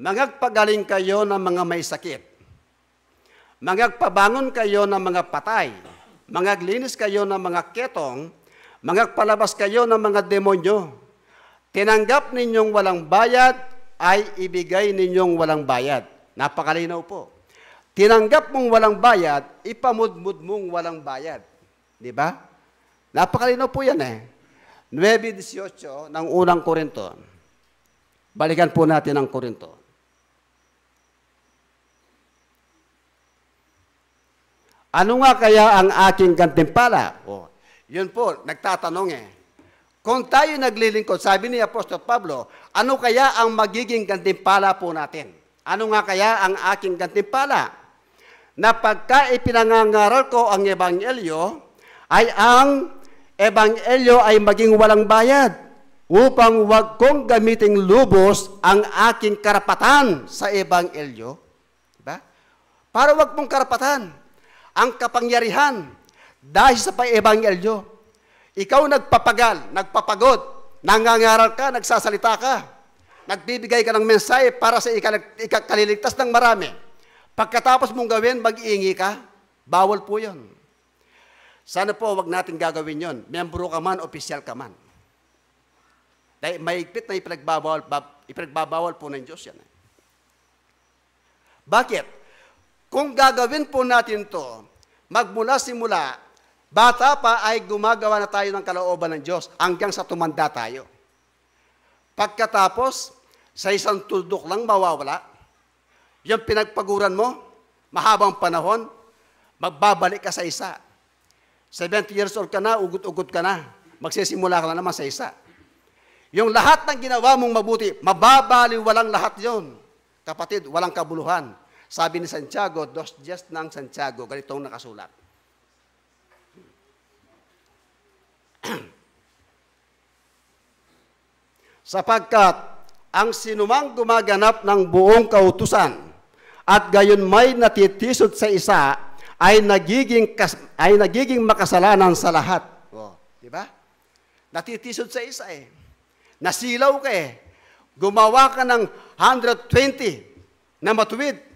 Mangagpagaling kayo ng mga may sakit. Mangagpabangon kayo ng mga patay. Mangaglinis kayo ng mga ketong. Mangagpalabas kayo ng mga demonyo. Tinanggap ninyong walang bayad, ay ibigay ninyong walang bayad. Napakalinaw po. Tinanggap mong walang bayad, ipamudmud mong walang bayad. Di ba? Napakalinaw po yan eh. 9:18 ng unang Korinto. Balikan po natin ang Korinto. Ano nga kaya ang aking gantimpala? Yun po, nagtatanong eh. Kung tayo naglilingkod, sabi ni Apostol Pablo, ano kaya ang magiging gantimpala po natin? Ano nga kaya ang aking gantimpala? Na pagka ipinangangaral ko ang Ebanghelyo, ay ang Ebanghelyo ay maging walang bayad upang wag kong gamiting lubos ang aking karapatan sa Ebanghelyo. Diba? Para wag mong karapatan ang kapangyarihan dahil sa Ebanghelyo. Ikaw nagpapagal, nagpapagod, nangangaral ka, nagsasalita ka, nagbibigay ka ng mensahe para sa ikakaliligtas ng marami. Pagkatapos mong gawin, mag-iingi ka, bawal po yun. Sana po wag natin gagawin yun. Membro ka man, opisyal ka man. Dahil mahigpit na ipinagbabawal po ng Diyos yan. Bakit? Kung gagawin po natin to, magmula simula, bata pa ay gumagawa na tayo ng kalooban ng Diyos hanggang sa tumanda tayo. Pagkatapos, sa isang tuldok lang mawawala, yung pinagpaguran mo, mahabang panahon, magbabalik ka sa isa. 70 years old ka na, ugot-ugot ka na, magsisimula ka na naman sa isa. Yung lahat ng ginawa mong mabuti, mababaliwalang lahat yon. Kapatid, walang kabuluhan. Sabi ni Santiago, 2:10 ng Santiago, ganitong nakasulat. Sapagkat ang sinumang gumaganap ng buong kautusan at gayon may natitisod sa isa ay nagiging makasalanan sa lahat. Di ba? Natitisod sa isa eh. Nasilaw ka eh. Gumawa ka ng 120 na matuwid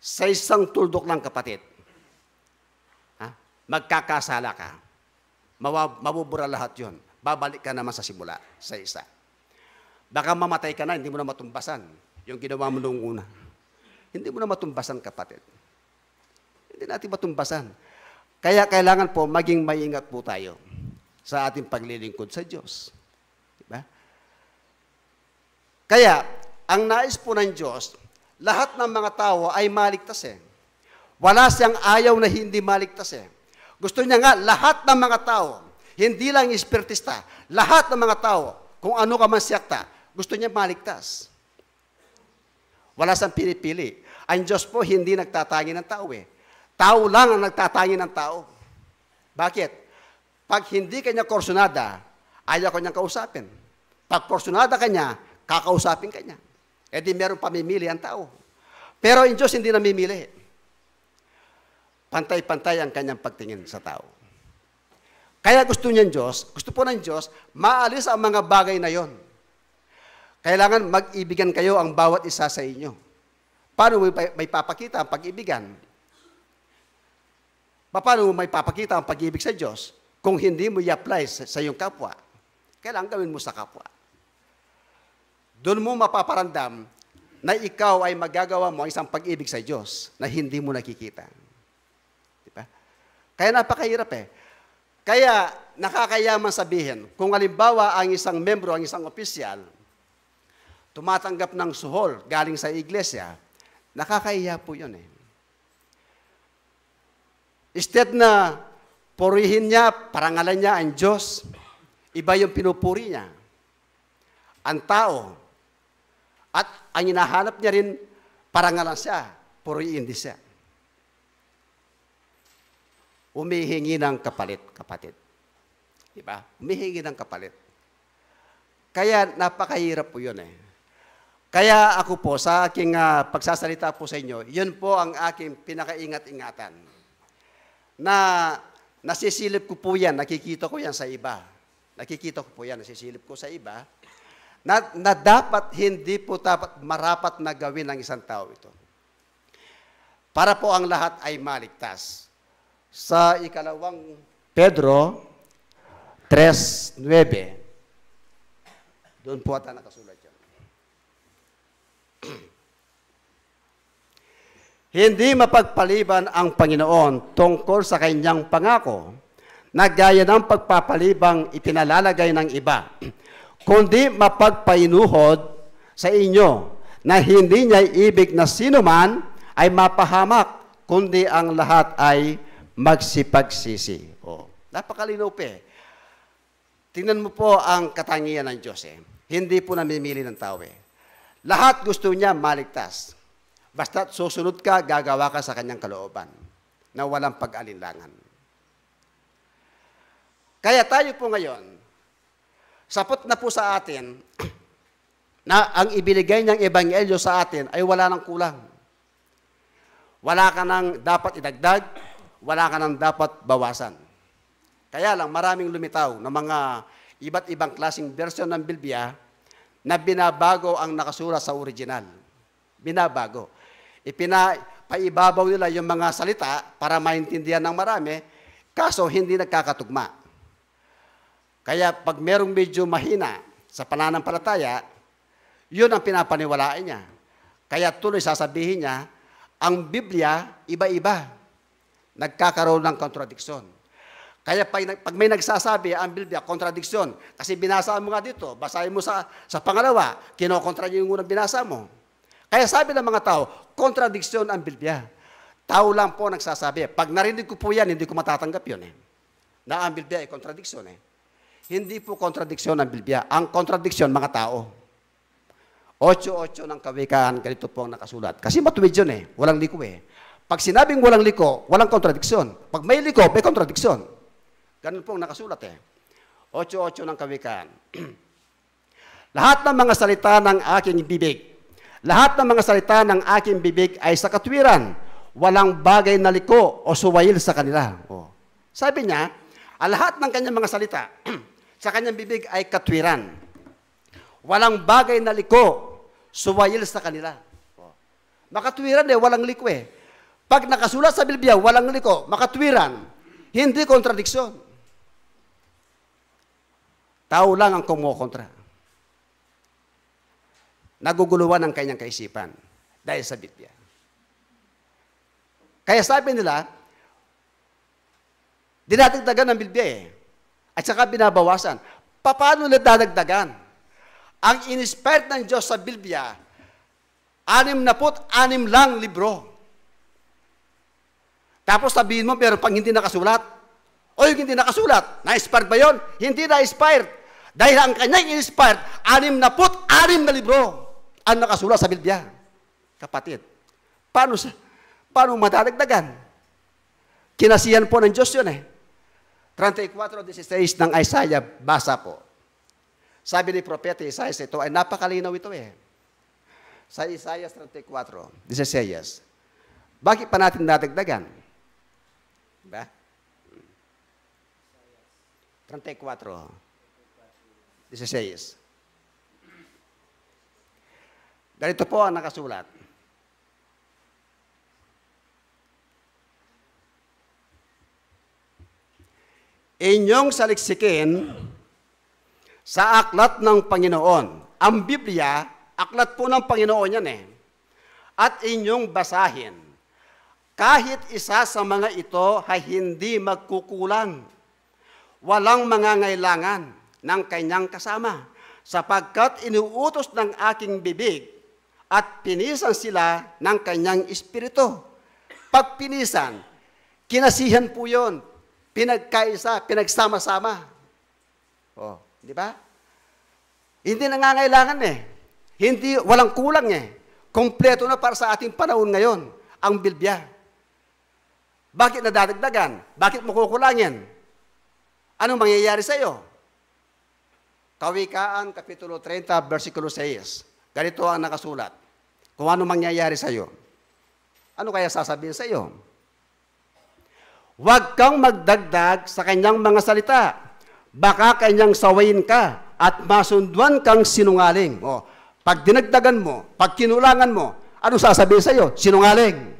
sa isang tuldok lang, kapatid. Magkakasala ka. Mabubura lahat yun. Babalik ka naman sa simula, sa isa. Baka mamatay ka na, hindi mo na matumbasan yung ginawa mo noong una. Hindi mo na matumbasan, kapatid. Hindi natin matumbasan. Kaya kailangan po maging maingat po tayo sa ating paglilingkod sa Diyos. Diba? Kaya, ang nais po ng Diyos, lahat ng mga tao ay maligtas eh. Wala siyang ayaw na hindi maligtas eh. Gusto niya nga, lahat ng mga tao, hindi lang espiritista, lahat ng mga tao, kung ano ka man siyakta, gusto niya maligtas. Wala siyang pinipili. Ang Diyos po hindi nagtatangi ng tao eh. Tao lang ang nagtatangi ng tao. Bakit? Pag hindi kanya kursunada, ayaw ko niyang kausapin. Pag kursunada kanya, kakausapin kanya. E di meron pamimili ang tao. Pero ang Diyos hindi namimili. Pantay-pantay ang kanyang pagtingin sa tao. Kaya gusto po ng Diyos, maalis ang mga bagay na yon. Kailangan mag-ibigan kayo ang bawat isa sa inyo. Paano mo may papakita ang pag-ibigan? Paano mo may papakita ang pag-ibig sa Diyos kung hindi mo i-apply sa iyong kapwa? Kailangan gawin mo sa kapwa. Doon mo mapaparamdam na ikaw ay magagawa mo isang pag-ibig sa Diyos na hindi mo nakikita. Diba? Kaya napakahirap eh. Kaya nakakayaman sabihin, kung halimbawa ang isang membro, ang isang opisyal, tumatanggap ng suhol galing sa iglesia, nakakahiya po yun eh. Instead na purihin niya, parangalan niya ang Diyos, iba yung pinupuri niya. Ang tao, At ang hinahanap niya rin, parangalan siya, puriin din siya. Humihingi ng kapalit, kapatid. Diba? Humihingi ng kapalit. Kaya napakahirap po yun eh. Kaya ako po, sa aking pagsasalita po sa inyo, yun po ang aking pinakaingat-ingatan. Na nasisilip ko po yan, nakikita ko yan sa iba. Nakikita ko po yan, nasisilip ko sa iba. Na dapat, hindi po dapat marapat na gawin ng isang tao ito. Para po ang lahat ay maligtas. Sa ikalawang Pedro 3:9, doon po ata nakasulat yan. Hindi mapagpaliban ang Panginoon tungkol sa kanyang pangako na gaya ng pagpapalibang ipinalalagay ng iba, kundi mapagpainuhod sa inyo na hindi niya ibig na sinuman ay mapahamak, kundi ang lahat ay magsipagsisi. Oh, napakalinaw po eh. Tingnan mo po ang katangian ng Diyos eh. Hindi po namimili ng tao eh. Lahat gusto niya maligtas. Basta susunod ka, gagawa ka sa kanyang kalooban na walang pag-alinlangan. Kaya tayo po ngayon, sapot na po sa atin na ang ibinigay niyang ebanghelyo sa atin ay wala nang kulang. Wala ka nang dapat idagdag, wala ka nang dapat bawasan. Kaya lang maraming lumitaw na mga iba't ibang klaseng version ng Biblia na binabago ang nakasulat sa original. Binabago. Paibabaw nila yung mga salita para maintindihan ng marami, kaso hindi nagkakatugma. Kaya pag merong medyo mahina sa pananampalataya, yun ang pinapaniwalaan niya. Kaya tuloy sasabihin niya, ang Biblia, iba-iba. Nagkakaroon ng kontradiksyon. Kaya pag may nagsasabi, ang Biblia, kontradiksyon. Kasi binasa mo nga dito, basahin mo sa pangalawa, kinokontra niyo yung unang binasa mo. Kaya sabi ng mga tao, kontradiksyon ang Biblia. Tao lang po nagsasabi. Pag narinig ko po yan, hindi ko matatanggap yun eh. Na ang Biblia ay kontradiksyon eh. Hindi po kontradiksyon ang Biblia. Ang kontradiksyon, mga tao. 8:8 ng Kawikaan, ganito po ang nakasulat. Kasi matuwid yun eh. Walang liko eh. Pag sinabing walang liko, walang kontradiksyon. Pag may liko, may kontradiksyon. Ganun po ang nakasulat eh. 8:8 ng Kawikaan. Lahat ng mga salita ng aking bibig, lahat ng mga salita ng aking bibig ay sa katwiran. Walang bagay na liko o suwayil sa kanila. Oh. Sabi niya, ang lahat ng kanyang mga salita sa kanyang bibig ay katwiran. Walang bagay na liko, suwayil sa kanila. Oh. Makatwiran eh, walang liko eh. Pag nakasulat sa Biblia, walang liko, makatwiran, hindi kontradiksyon. Tao lang ang kumukontra. Naguguluhan ang kanyang kaisipan dahil sa Biblia. Kaya sabi nila, dinadagdagan ng Biblia eh. At saka binabawasan. Paano nila dadagdagan? Ang in-inspired ng Diyos sa Biblia, 66 lang libro. Tapos sabihin mo, pero pag hindi nakasulat, o yung hindi nakasulat, na-inspired ba yun? Hindi na-inspired. Dahil ang kanyang in-inspired, 66 na libro ang nakasulat sa Biblia. Kapatid, paano madadagdagan? Kinasihan po ng Diyos yun eh. 34:16 ng Isaiah, basa po. Sabi ni Propeta Isaiah, ito ay napakalinaw ito eh. Sa Isaiah 34:16. Bakit pa natin dadagdagan? Diba? 34:16. Ganito po ang nakasulat. Inyong saliksikin sa aklat ng Panginoon. Ang Biblia, aklat po ng Panginoon yan eh. At inyong basahin. Kahit isa sa mga ito ay hindi magkukulang. Walang mangangailangan ng kanyang kasama. Sapagkat inuutos ng aking bibig at pinisan sila ng kanyang espiritu. Pag pinisan, kinasihan po yun. Pinagkaisa, pinagsama-sama. Oh, di ba? Hindi nangangailangan eh. Hindi, walang kulang eh. Kompleto na para sa ating panahon ngayon, ang Biblia. Bakit nadadagdagan? Bakit mo kukulangin? Anong mangyayari sa iyo? Kawikaan, Kapitulo 30, versikulo 6. Ganito ang nakasulat. Kung ano mangyayari sa iyo. Ano kaya sasabihin sa iyo? Huwag kang magdagdag sa kanyang mga salita. Baka kanyang sawayin ka at masunduan kang sinungaling. O, pag dinagdagan mo, pag kinulangan mo, ano sasabihin sa iyo? Sinungaling.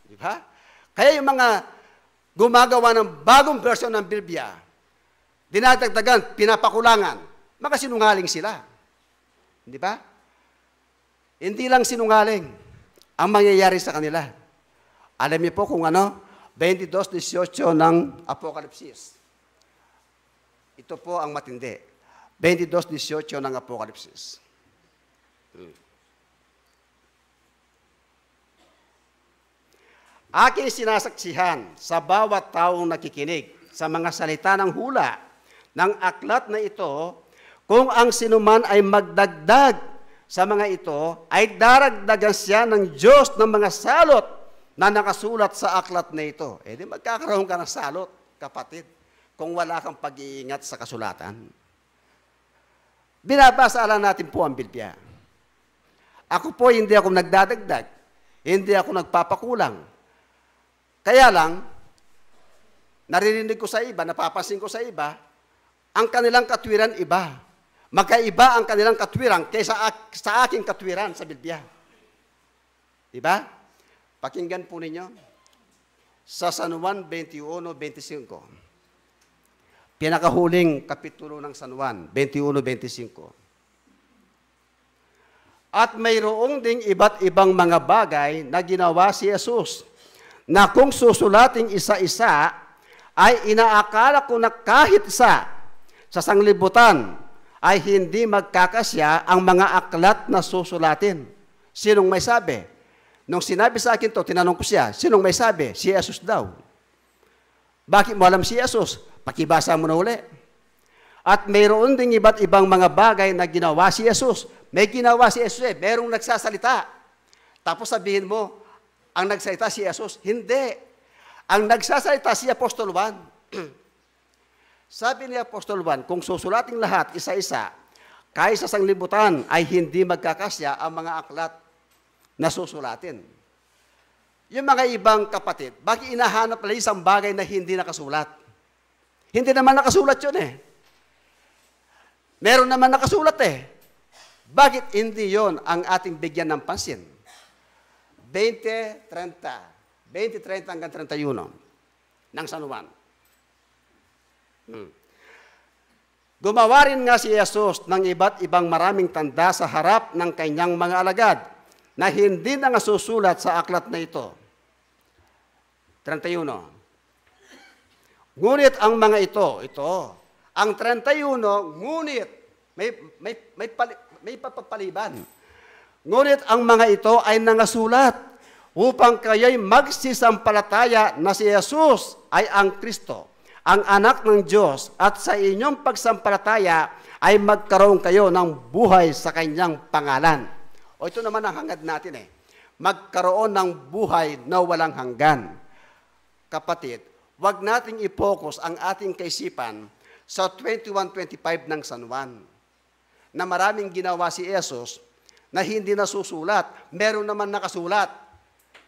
Di ba? Kaya yung mga gumagawa ng bagong version ng Biblia, dinadagdagan, pinapakulangan, mga sinungaling sila. Di ba? Hindi lang sinungaling ang mangyayari sa kanila. Alam niyo po kung ano? 22:18 ng Apokalipsis. Ito po ang matindi. 22:18 ng Apokalipsis. Aking sinasaksihan sa bawat taong nakikinig sa mga salita ng hula ng aklat na ito, kung ang sinuman ay magdagdag sa mga ito, ay daragdagan siya ng Diyos ng mga salot na nakasulat sa aklat na ito. Eh di magkakaroon ka ng salot, kapatid, kung wala kang pag-iingat sa kasulatan. Binabasa lang natin po ang Biblia. Ako po, hindi ako nagdadagdag. Hindi ako nagpapakulang. Kaya lang, naririnig ko sa iba, napapansin ko sa iba, ang kanilang katwiran iba. Magkaiba ang kanilang katwiran kaysa sa aking katwiran sa Biblia. Diba? Pakinggan po ninyo. Sa San Juan 21:25. Pinakahuling kapitulo ng San Juan, 21:25. At mayroong ding iba't ibang mga bagay na ginawa si Jesus, na kung susulating isa-isa, ay inaakala ko na kahit isa sa sanglibutan ay hindi magkakasya ang mga aklat na susulatin. Sinong may sabi? Nung sinabi sa akin to, tinanong ko siya, sinong may sabi? Si Jesus daw. Bakit mo alam si Jesus? Pakibasa mo na uli. At mayroon ding iba't ibang mga bagay na ginawa si Jesus. May ginawa si Jesus merong nagsasalita. Tapos sabihin mo, ang nagsalita si Jesus? Hindi. Ang nagsasalita si Apostol Juan. Sabi ni Apostol Juan, kung susulating lahat isa-isa, kahit sa sanglibutan ay hindi magkakasya ang mga aklat na susulatin. Yung mga ibang kapatid, bakit inahanap nila isang bagay na hindi nakasulat? Hindi naman nakasulat yun eh. Meron naman nakasulat eh. Bakit hindi yon ang ating bigyan ng pansin? 20:30 hanggang 31 ng San Juan. Gumawa rin nga si Jesus ng iba't ibang maraming tanda sa harap ng kanyang mga alagad na hindi na nga susulat sa aklat na ito. 31. Ngunit ang mga ito, ang 31, ngunit, may papapaliban. Ngunit ang mga ito ay nangasulat upang kayo'y magsisampalataya na si Jesus ay ang Kristo, ang anak ng Diyos, at sa inyong pagsampalataya ay magkaroon kayo ng buhay sa kanyang pangalan. O ito naman ang hangad natin eh. Magkaroon ng buhay na walang hanggan. Kapatid, wag nating i-focus ang ating kaisipan sa 21:25 ng San Juan, na maraming ginawa si Jesus na hindi nasusulat. Meron naman nakasulat.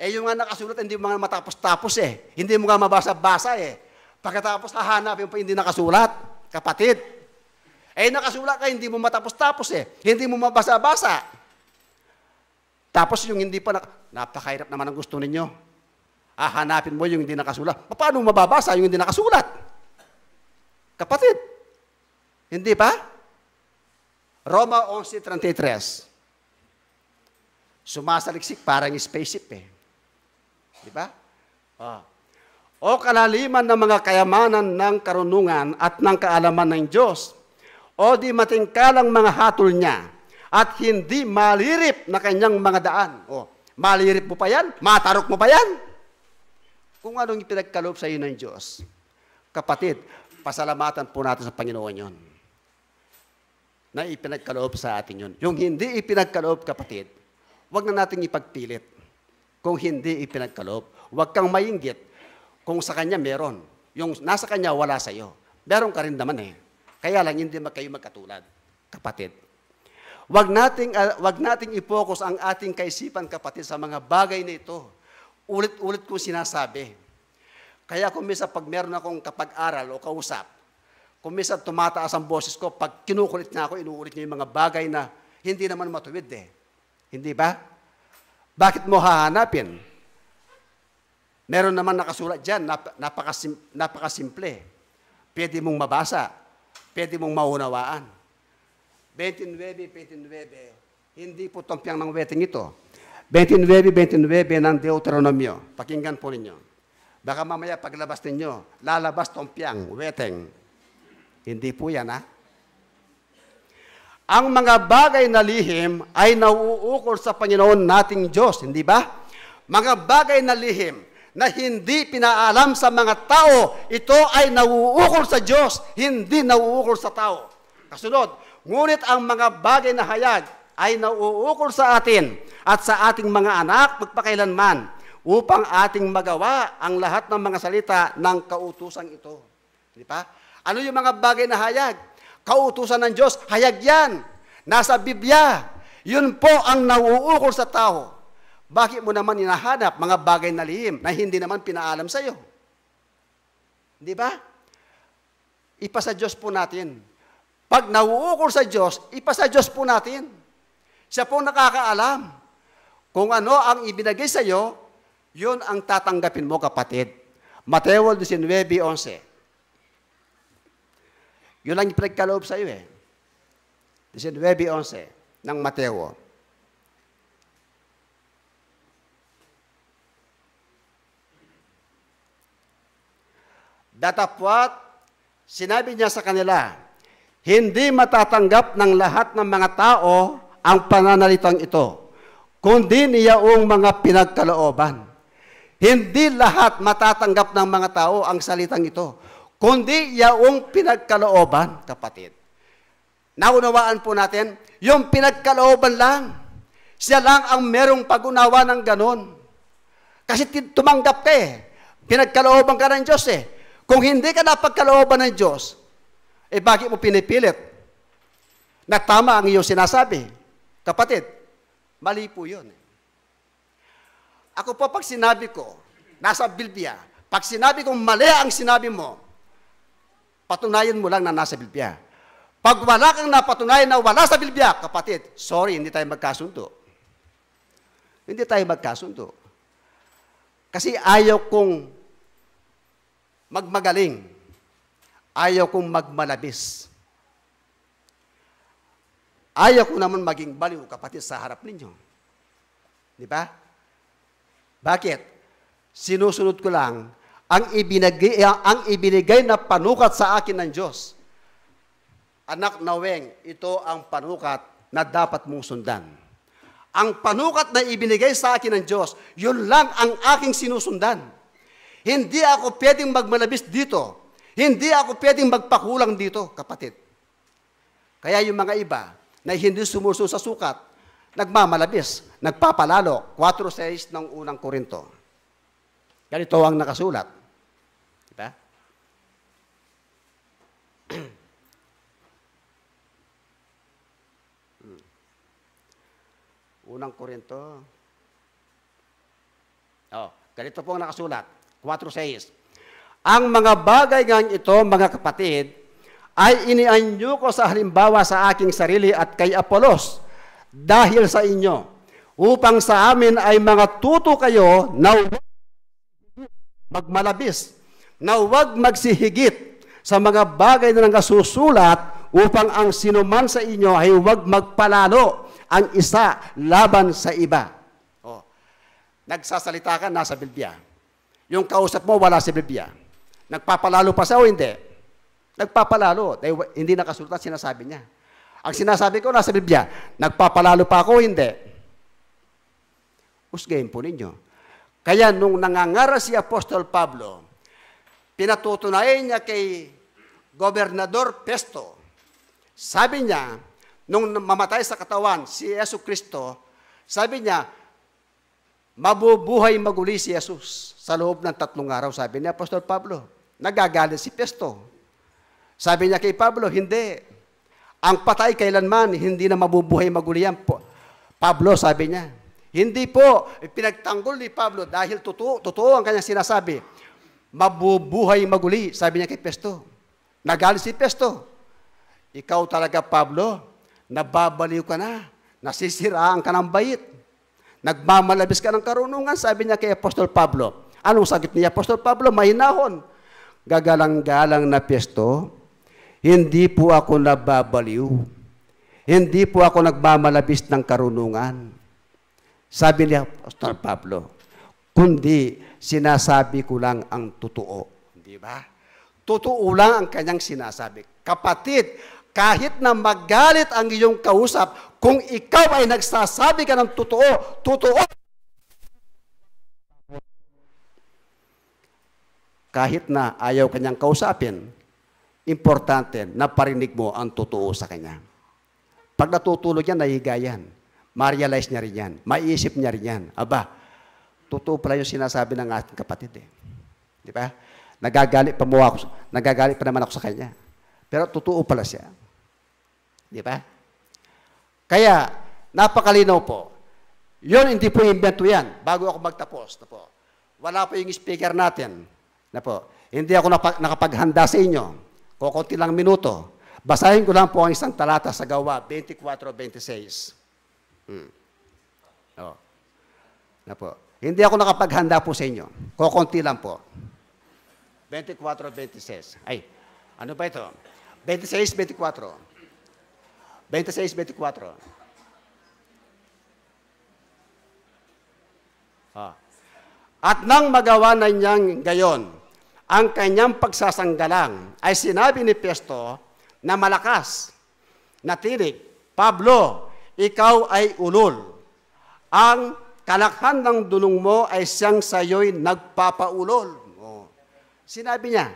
Eh yung nga nakasulat, hindi mo nga matapos-tapos eh. Hindi mo nga mabasa-basa eh. Pagkatapos hahanapin pa hindi nakasulat, kapatid. Eh nakasulat ka, hindi mo matapos-tapos eh. Hindi mo mabasa-basa. Tapos yung hindi pa, napakahirap naman ang gusto ninyo. Hanapin mo yung hindi nakasulat. Paano mababasa yung hindi nakasulat? Kapatid, hindi pa? Roma 11:33. Sumasaliksik parang spaceship eh. Di ba? O kalaliman ng mga kayamanan ng karunungan at ng kaalaman ng Diyos, o di matingkalang mga hatol niya, at hindi malirip na kanyang mga daan. O, malirip mo pa yan? Matarok mo pa yan? Kung anong ipinagkaloob sa iyo ng Diyos. Kapatid, pasalamatan po natin sa Panginoon yon. na ipinagkaloob sa atin yun. Yung hindi ipinagkaloob, kapatid, huwag na nating ipagpilit. Kung hindi ipinagkaloob, huwag kang mainggit kung sa kanya meron. Yung nasa kanya, wala sa iyo. Meron ka rin naman eh. Kaya lang, hindi kayo magkatulad, kapatid. Huwag nating i-focus ang ating kaisipan, kapatid, sa mga bagay na ito. Ulit-ulit kong sinasabi. Kaya kung minsan pag meron akong kapag-aral o kausap, kung minsan tumataas ang boses ko, pag kinukulit niya ako, inuulit niya yung mga bagay na hindi naman matuwid eh. Hindi ba? Bakit mo hahanapin? Meron naman nakasulat dyan, napakasimple. Pwede mong mabasa, pwede mong maunawaan. 29, hindi po tompiang ng wedding ito. 29 ng Deuteronomio. Pakinggan po ninyo. Baka mamaya paglabas ninyo, lalabas tompiang, wedding. Hindi po yan, ha? Ang mga bagay na lihim ay nauukol sa Panginoon nating Diyos, hindi ba? Mga bagay na lihim na hindi pinaalam sa mga tao, ito ay nauukol sa Diyos, hindi nauukol sa tao. Kasunod, ngunit ang mga bagay na hayag ay nauukol sa atin at sa ating mga anak magpakailanman upang ating magawa ang lahat ng mga salita ng kautusang ito. Di ba? Ano yung mga bagay na hayag? Kautusan ng Diyos, hayag yan. Nasa Biblia. Yun po ang nauukol sa tao. Bakit mo naman hinahanap mga bagay na lihim na hindi naman pinaalam sa iyo? Di ba? Ipasa Diyos po natin. Pag nauukol sa Diyos, ipasa Diyos po natin. Siya po nakakaalam. Kung ano ang ibinagay sa iyo, yun ang tatanggapin mo, kapatid. Mateo 19:11. Yun ang ipinagkaloob sa iyo eh. 19:11 ng Mateo. Datapwat, sinabi niya sa kanila, hindi matatanggap ng lahat ng mga tao ang pananalitang ito, kundi niyaong mga pinagkalooban. Hindi lahat matatanggap ng mga tao ang salitang ito, kundi yaong pinagkalooban, kapatid. Naunawaan po natin, yung pinagkalooban lang. Siya lang ang merong pag-unawa ng ganon. Kasi tumanggap ka eh. Pinagkalooban ka ng Diyos eh. Kung hindi ka napagkalooban ng Diyos, eh bakit mo pinipilit na tama ang iyong sinasabi? Kapatid, mali po yun. Ako po pag sinabi ko, nasa Biblia, pag sinabi kong mali ang sinabi mo, patunayan mo lang na nasa Biblia. Pag wala kang napatunayan na wala sa Biblia, kapatid, sorry, hindi tayo magkasundo. Hindi tayo magkasundo. Kasi ayaw kong magmagaling. Ayaw kong magmalabis. Ayaw ko naman maging baliw, kapatid, sa harap ninyo. Di ba? Bakit? Sinusunod ko lang ang ibinigay na panukat sa akin ng Diyos. Anak na Weng, ito ang panukat na dapat mong sundan. Ang panukat na ibinigay sa akin ng Diyos, yun lang ang aking sinusundan. Hindi ako pwedeng magmalabis dito. Hindi ako pwedeng magpakulang dito, kapatid. Kaya yung mga iba na hindi sumusunod sa sukat, nagmamalabis, nagpapalalo. 4:6 ng unang Korinto. Ganito ang nakasulat. Diba? Unang Korinto. Ganito po ang nakasulat. 4:6. Ang mga bagay ngang ito, mga kapatid, ay inianyo ko sa halimbawa sa aking sarili at kay Apolos dahil sa inyo, upang sa amin ay mga tuto kayo na huwag magmalabis, na huwag magsihigit sa mga bagay na nangasusulat, upang ang sinuman sa inyo ay huwag magpalalo ang isa laban sa iba. Nagsasalita ka, nasa Biblia. Yung kausap mo, wala sa Biblia. Nagpapalalo pa siya o hindi? Nagpapalalo. Dahil hindi nakasulat, sinasabi niya. Ang sinasabi ko, nasa Biblia. Nagpapalalo pa ako o hindi? Husgayin po ninyo. Kaya nung nangangaral si Apostol Pablo, pinatutunayan niya kay Gobernador Festo. Sabi niya, nung mamatay sa katawan si Yesu Kristo, sabi niya, mabubuhay maguli si Jesus sa loob ng 3 araw, sabi ni Apostol Pablo. Nagagalit si Festo. Sabi niya kay Pablo, hindi. Ang patay kailanman, hindi na mabubuhay maguli yan. Pablo, sabi niya, hindi po. Pinagtanggol ni Pablo dahil totoo ang kanyang sinasabi. Mabubuhay maguli, sabi niya kay Festo. Nagalit si Festo. Ikaw talaga, Pablo, nababaliw ka na. Nasisiraan ka ng bait. Nagmamalabis ka ng karunungan, sabi niya kay Apostol Pablo. Anong sagot niya, Apostol Pablo? Mahinahon. Gagalang-galang na Festo, hindi po ako nababaliw. Hindi po ako nagmamalabis ng karunungan. Sabi niya, Apostol Pablo, kundi sinasabi ko lang ang totoo. Di ba? Totoo lang ang kanyang sinasabi. Kapatid, kahit na magalit ang iyong kausap, kung ikaw ay nagsasabi ka ng totoo, totoo. Kahit na ayaw kanyang kausapin, importante na parinig mo ang totoo sa kanya. Pag natutulog yan, nahiga yan. Ma-realize niya rin yan. Maiisip niya rin yan. Aba, totoo pala yung sinasabi ng ating kapatid. Di ba? Nagagalit pa naman ako sa kanya. Pero totoo pala siya. Di ba? Kaya, napakalinaw po. Yun, hindi po invento yan. Bago ako magtapos. Na po. Wala po yung speaker natin. Na po. Hindi ako nakapaghanda sa inyo. Kukunti lang minuto. Basahin ko lang po ang isang talata sa Gawa 24:26. Oh. Na po. Hindi ako nakapaghanda po sa inyo. Kukunti lang po. 24:26. Ay, ano ba ito? 26:24. 26:24. At nang magawa na niyang gayon, ang kanyang pagsasanggalang ay sinabi ni Festo na malakas na tinig, Pablo, ikaw ay ulol. Ang kalakhan ng dulong mo ay siyang sayo'y nagpapaulol. Oh. Sinabi niya,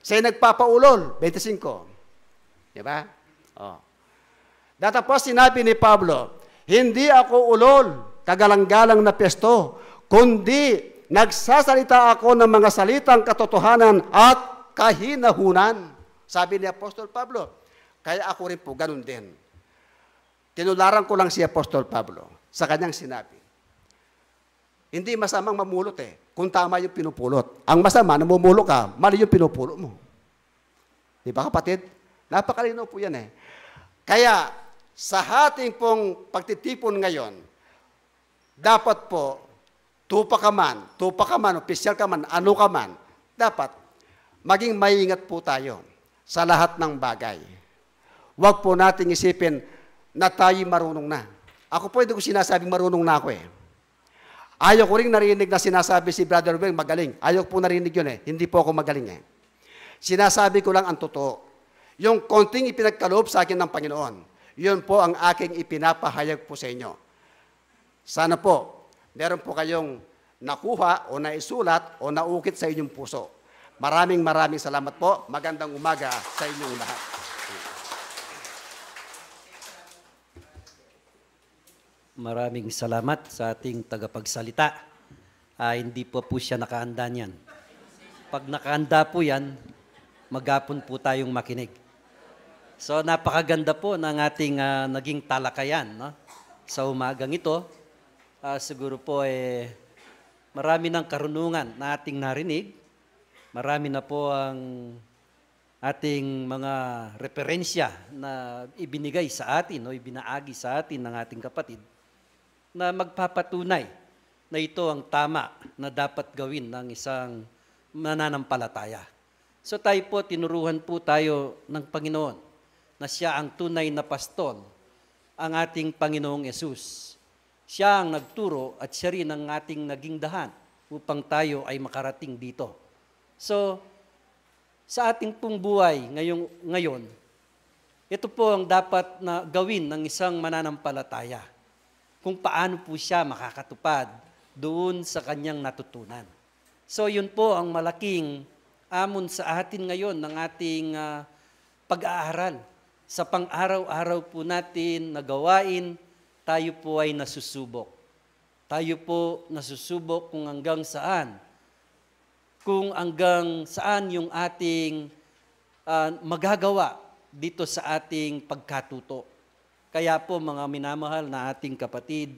siya'y nagpapaulol. 25. Diba? Oh. Datapos sinabi ni Pablo, hindi ako ulol, kagalang-galang na Festo, kundi nagsasalita ako ng mga salitang katotohanan at kahinahunan. Sabi ni Apostol Pablo. Kaya ako rin po, ganun din. Tinularan ko lang si Apostol Pablo sa kanyang sinabi. Hindi masamang mamulot kung tama yung pinupulot. Ang masama, namumulo ka, mali yung pinupulot mo. Di ba kapatid? Napakalinaw po yan Kaya, sa ating pong pagtitipon ngayon, dapat po, tupa ka man, opisyal ka man, ano ka man, dapat maging maingat po tayo sa lahat ng bagay. Huwag po nating isipin na tayo marunong na. Ako po hindi ko sinasabing marunong na ako Ayaw ko rin narinig na sinasabi si Brother Weng magaling. Ayaw po narinig yun Hindi po ako magaling Sinasabi ko lang ang totoo. Yung konting ipinagkaloob sa akin ng Panginoon, yun po ang aking ipinapahayag po sa inyo. Sana po, meron po kayong nakuha o naisulat o naukit sa inyong puso. Maraming salamat po. Magandang umaga sa inyong lahat. Maraming salamat sa ating tagapagsalita. Hindi po siya nakaanda niyan. Pag nakaanda po yan, maghapon po tayong makinig. So napakaganda po ng ating naging talakayan sa umagang ito. Siguro po marami ng karunungan na ating narinig. Marami na po ang ating mga referensya na ibinigay sa atin o ibinaagi sa atin ng ating kapatid na magpapatunay na ito ang tama na dapat gawin ng isang mananampalataya. So tayo po, tinuruhan po tayo ng Panginoon na siya ang tunay na pastol, ang ating Panginoong Yesus. Siya ang nagturo at siya rin ang ating naging dahan upang tayo ay makarating dito. So, sa ating pong buhay ngayon, ito po ang dapat na gawin ng isang mananampalataya. Kung paano po siya makakatupad doon sa kanyang natutunan. So, yun po ang malaking amon sa atin ngayon ng ating pag-aaral sa pang-araw-araw po natin na gawain, tayo po ay nasusubok. Tayo po nasusubok kung hanggang saan. Kung hanggang saan yung ating magagawa dito sa ating pagkatuto. Kaya po mga minamahal na ating kapatid,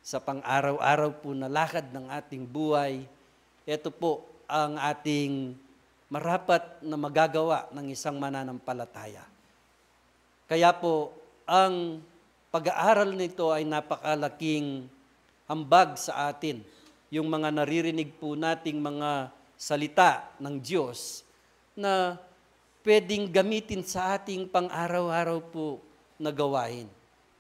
sa pang-araw-araw po na lakad ng ating buhay, ito po ang ating marapat na magagawa ng isang mananampalataya. Kaya po, ang pag-aaral nito ay napakalaking ambag sa atin. Yung mga naririnig po nating mga salita ng Diyos na pwedeng gamitin sa ating pang-araw-araw po na gawain.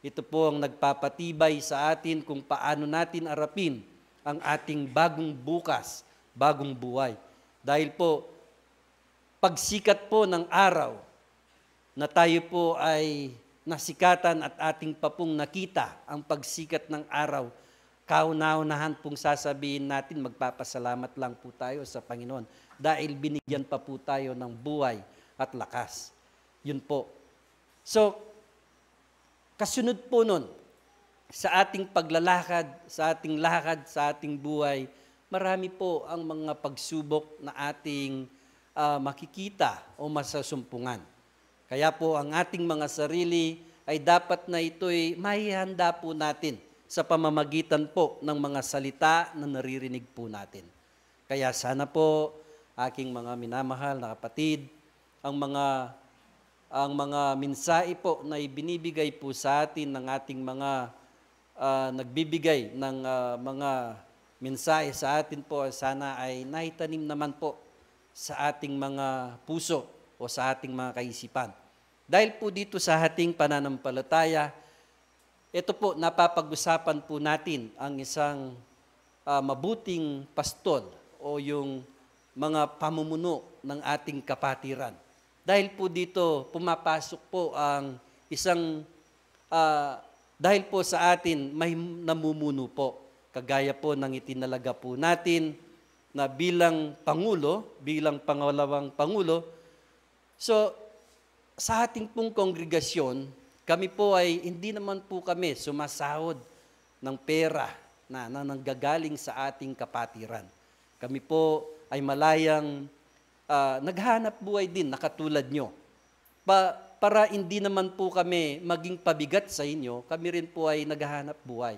Ito po ang nagpapatibay sa atin kung paano natin arapin ang ating bagong bukas, bagong buhay. Dahil po, pagsikat po ng araw na tayo po ay nasikatan at ating pa pong nakita ang pagsikat ng araw, kauna-unahan pong sasabihin natin, magpapasalamat lang po tayo sa Panginoon dahil binigyan pa po tayo ng buhay at lakas. Yun po. So, kasunod po nun, sa ating paglalakad, sa ating lakad, sa ating buhay, marami po ang mga pagsubok na ating makikita o masasumpungan. Kaya po ang ating mga sarili ay dapat na ito'y maihanda po natin sa pamamagitan po ng mga salita na naririnig po natin. Kaya sana po, aking mga minamahal na kapatid, ang mga mensahe po na ibinibigay po sa atin ng ating mga nagbibigay ng mga mensahe sa atin po, sana ay naitanim naman po sa ating mga puso o sa ating mga kaisipan. Dahil po dito sa ating pananampalataya, ito po, napapag-usapan po natin ang isang mabuting pastol o yung mga pamumuno ng ating kapatiran. Dahil po dito, pumapasok po ang isang, dahil po sa atin, may namumuno po. Kagaya po ng itinalaga po natin na bilang Pangulo, bilang pangalawang Pangulo. So, sa ating pong kongregasyon, kami po ay, hindi naman po kami sumasahod ng pera na nanggagaling sa ating kapatiran. Kami po ay malayang naghanap buhay din na katulad nyo. Para hindi naman po kami maging pabigat sa inyo, kami rin po ay naghahanap buhay.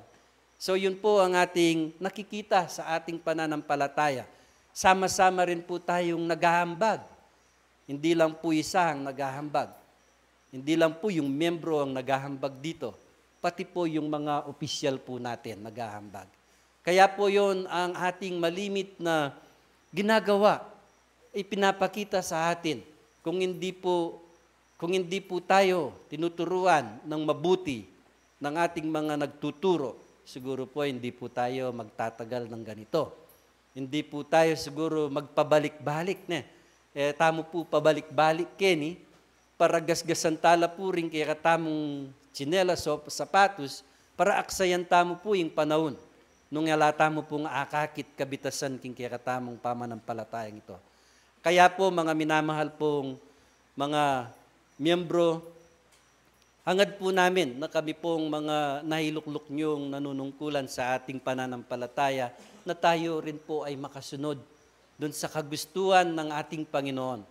So yun po ang ating nakikita sa ating pananampalataya. Sama-sama rin po tayong naghahambag. Hindi lang po isa ang naghahambag. Hindi lang po yung membro ang naghahambag dito. Pati po yung mga opisyal po natin naghahambag. Kaya po yun ang ating malimit na ginagawa, ipinapakita sa atin. Kung hindi po tayo tinuturuan ng mabuti ng ating mga nagtuturo, siguro po hindi po tayo magtatagal ng ganito. Hindi po tayo siguro magpabalik-balik na. Tamo po pabalik-balik Kenny, para gasgasan tala po rin kaya katamong tsinelas o sapatos, para aksayan tamo po yung panahon. Nung yalata mo pong akakit kabitasan king kaya katamong pamanampalatayang ito. Kaya po mga minamahal pong mga miyembro, hangad po namin na kami pong mga nahiluklok niyong nanunungkulan sa ating pananampalataya na tayo rin po ay makasunod dun sa kagustuhan ng ating Panginoon.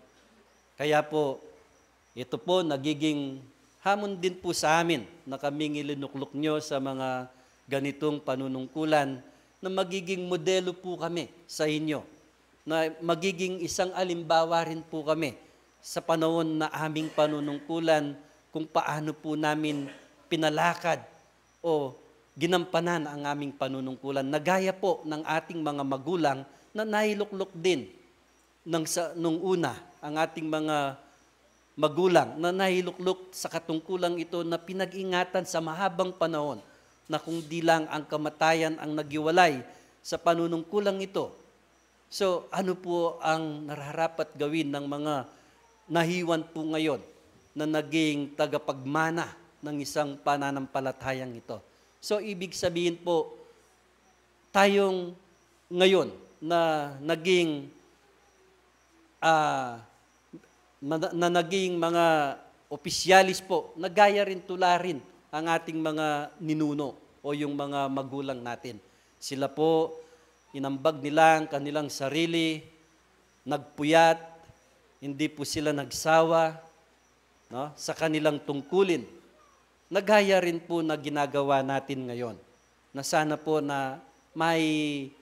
Kaya po, ito po nagiging hamon din po sa amin na kaming ilinuklok nyo sa mga ganitong panunungkulan na magiging modelo po kami sa inyo. Na magiging isang alimbawa rin po kami sa panahon na aming panunungkulan kung paano po namin pinalakad o ginampanan ang aming panunungkulan. Nagaya po ng ating mga magulang na nahiluklok din nung una ang ating mga magulang na nahiluklok sa katungkulang ito na pinag-ingatan sa mahabang panahon na kung di lang ang kamatayan ang nagiwalay sa panunungkulang ito. So, ano po ang nararapat gawin ng mga nahiwan po ngayon na naging tagapagmana ng isang pananampalatayang ito? So, ibig sabihin po, tayong ngayon na naging naging mga opisyalis po, nagaya rin tularin ang ating mga ninuno o yung mga magulang natin. Sila po, inambag nila ang kanilang sarili, nagpuyat, hindi po sila nagsawa, no, sa kanilang tungkulin. Nagaya rin po na ginagawa natin ngayon, na sana po na may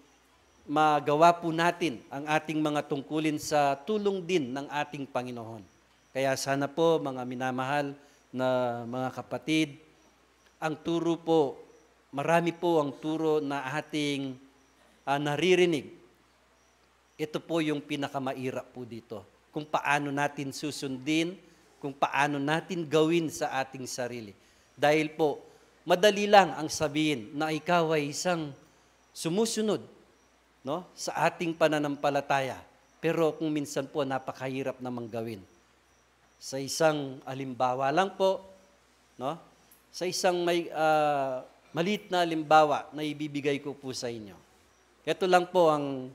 magawa po natin ang ating mga tungkulin sa tulong din ng ating Panginoon. Kaya sana po, mga minamahal na mga kapatid, ang turo po, marami po ang turo na ating naririnig. Ito po yung pinakamairap po dito. Kung paano natin susundin, kung paano natin gawin sa ating sarili. Dahil po, madali lang ang sabihin na ikaw ay isang sumusunod, no, sa ating pananampalataya. Pero kung minsan po, napakahirap namang gawin. Sa isang alimbawa lang po, no, sa isang maliit na halimbawa na ibibigay ko po sa inyo. Ito lang po ang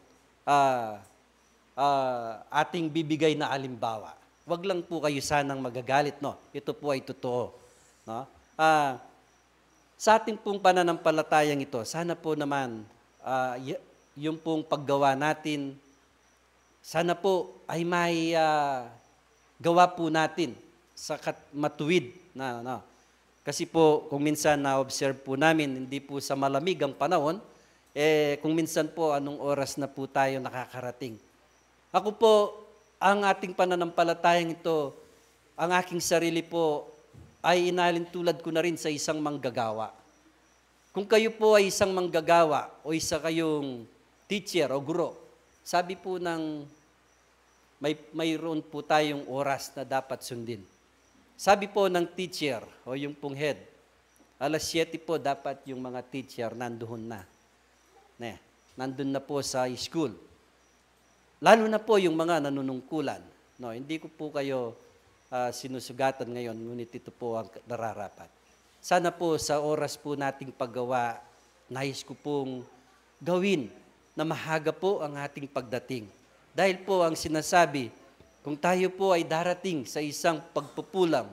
ating bibigay na halimbawa. Wag lang po kayo sanang magagalit, no? Ito po ay totoo, no? Sa ating pong pananampalatayang ito, sana po naman yung pong paggawa natin, sana po ay may gawa po natin sa matuwid na, no? Kasi po, kung minsan na-observe po namin, hindi po sa malamig ang panahon, kung minsan po, anong oras na po tayo nakakarating. Ako po, ang ating pananampalatayang ito, ang aking sarili po, ay inalintulad ko na rin sa isang manggagawa. Kung kayo po ay isang manggagawa o isa kayong teacher o guro, sabi po ng mayroon po tayong oras na dapat sundin. Sabi po ng teacher o yung pong head, alas 7 po dapat yung mga teacher nandoon na. Nandun na po sa school. Lalo na po yung mga nanunungkulan. No, hindi ko po kayo sinusugatan ngayon, ngunit ito po ang nararapat. Sana po sa oras po nating paggawa, nais ko pong gawin na mahaga po ang ating pagdating. Dahil po ang sinasabi, kung tayo po ay darating sa isang pagpupulang,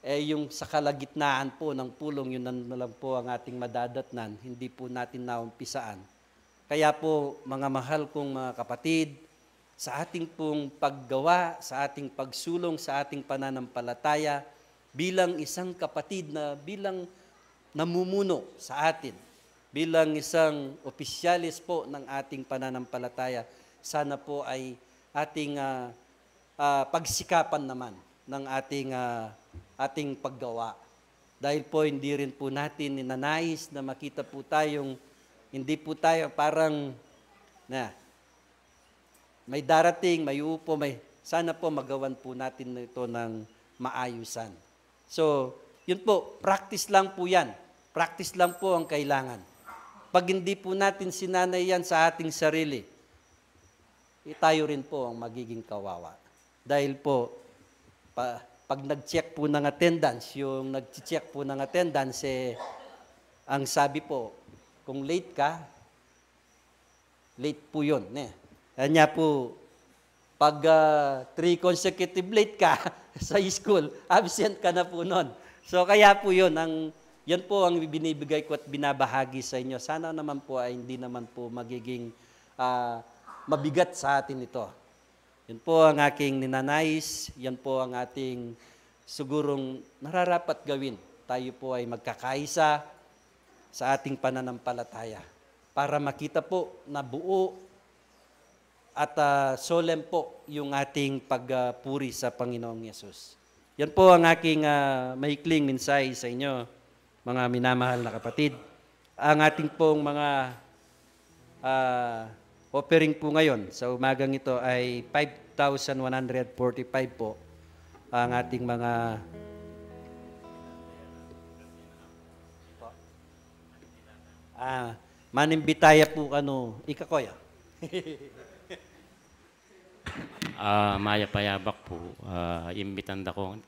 yung sa kalagitnaan po ng pulong, yun na lang po ang ating madadatnan, hindi po natin naumpisaan. Kaya po, mga mahal kong mga kapatid, sa ating pong paggawa, sa ating pagsulong, sa ating pananampalataya, bilang isang kapatid na bilang namumuno sa atin, bilang isang opisyalis po ng ating pananampalataya, sana po ay ating pagsikapan naman ng ating paggawa. Dahil po hindi rin po natin ninanais na makita po tayong, hindi po tayo parang may darating, may upo, sana po magawan po natin ito ng maayusan. So, yun po, practice lang po yan. Practice lang po ang kailangan. Pag hindi po natin sinanay yan sa ating sarili, tayo rin po ang magiging kawawa. Dahil po, pag nag-check po ng attendance, yung nag-check po ng attendance, ang sabi po, kung late ka, late po yun. Kanya po, pag 3 consecutive late ka sa school, absent ka na po nun. So kaya po yun, yan po ang binibigay ko at binabahagi sa inyo. Sana naman po ay hindi naman po magiging mabigat sa atin ito. Yan po ang aking ninanais, yan po ang ating sigurong nararapat gawin. Tayo po ay magkakaisa sa ating pananampalataya para makita po na buo at solemn po yung ating pagpuri sa Panginoong Yesus. Yan po ang aking maikling mensahe sa inyo, mga minamahal na kapatid. Ang ating pong mga offering po ngayon sa umagang ito ay 5,145 po ang ating mga manimbitaya po ikakoya. Maya payabak po, imbitan da ko,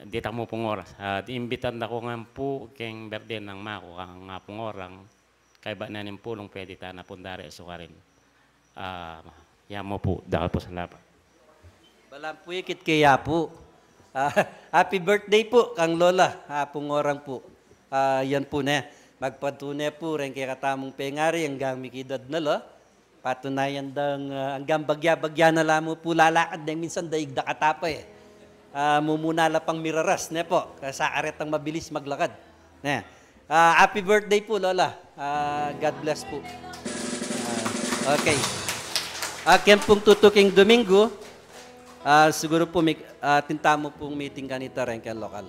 dita mo pong oras, imbitan da ko nga po, keng berde ng mako, nga pong orang, kay ba nanin pulong pwede ta na pundari sukarin. Yan mo po, dahil po sa laban. Balang po ikit kaya po. Happy birthday po kang Lola, pungorang po. Yan po na. Magpatunay po rin kaya katamong pengari hanggang mikidad na lo. Patunayan dang hanggang bagya-bagya na lamo po lalakad dahil minsan daig da katapa eh. Mumunala pang miraras, ne po. Sa aret ang mabilis maglakad. Ne. Happy birthday po, Lola. God bless po. Okay. Akin pong tutuking Domingo, siguro po tintamo pong meeting kanita rin kaya lokal.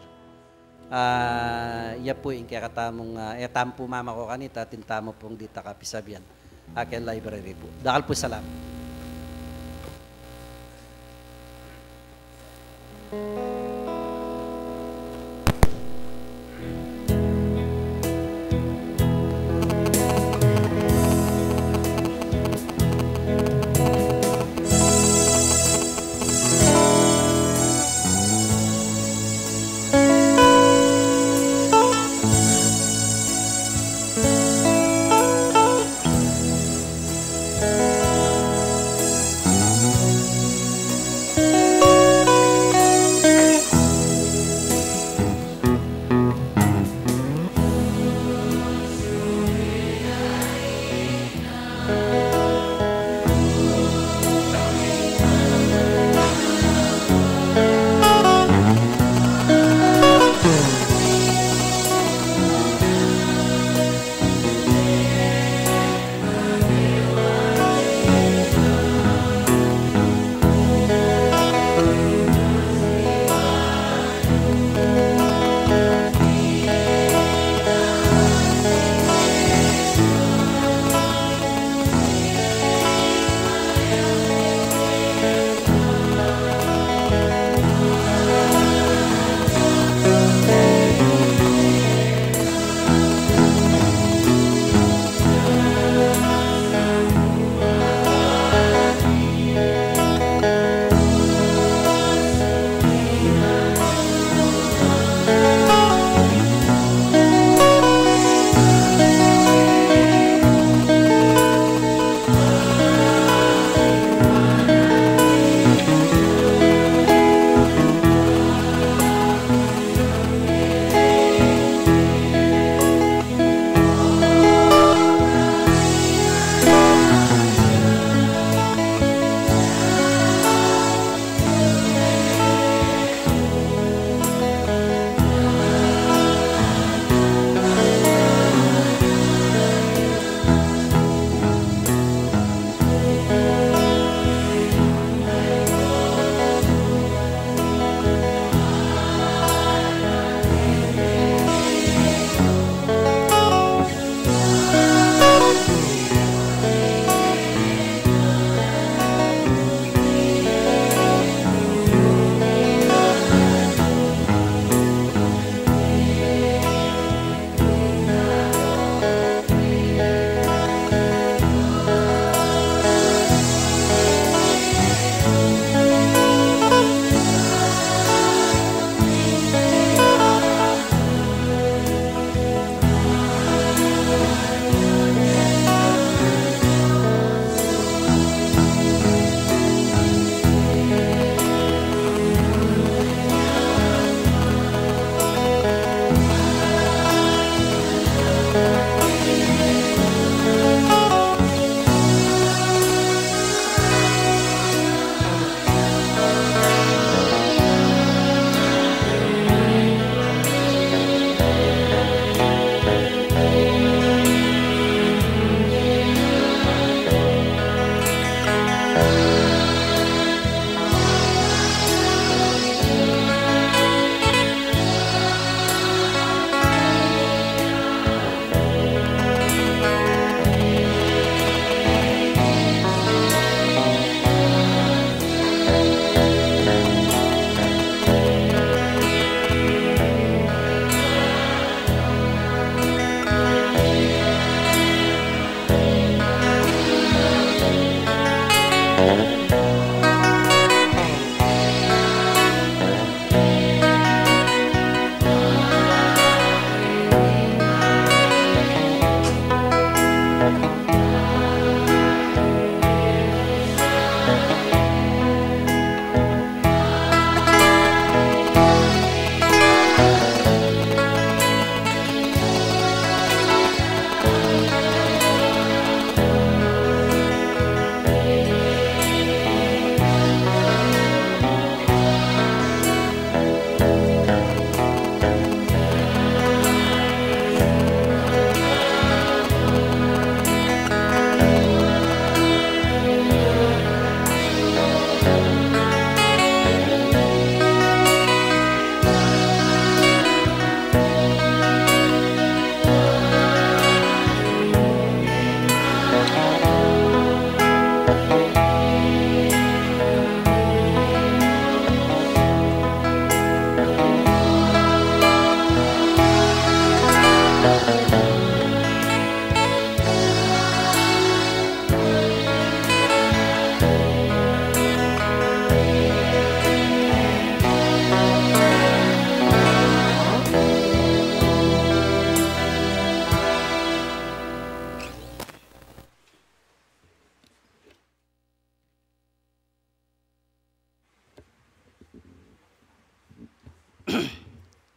Iya po yung kaya katamong, tampo mama ko kanita, tintamo pong dita kapisabihan. Akin library po. Dakal po salam.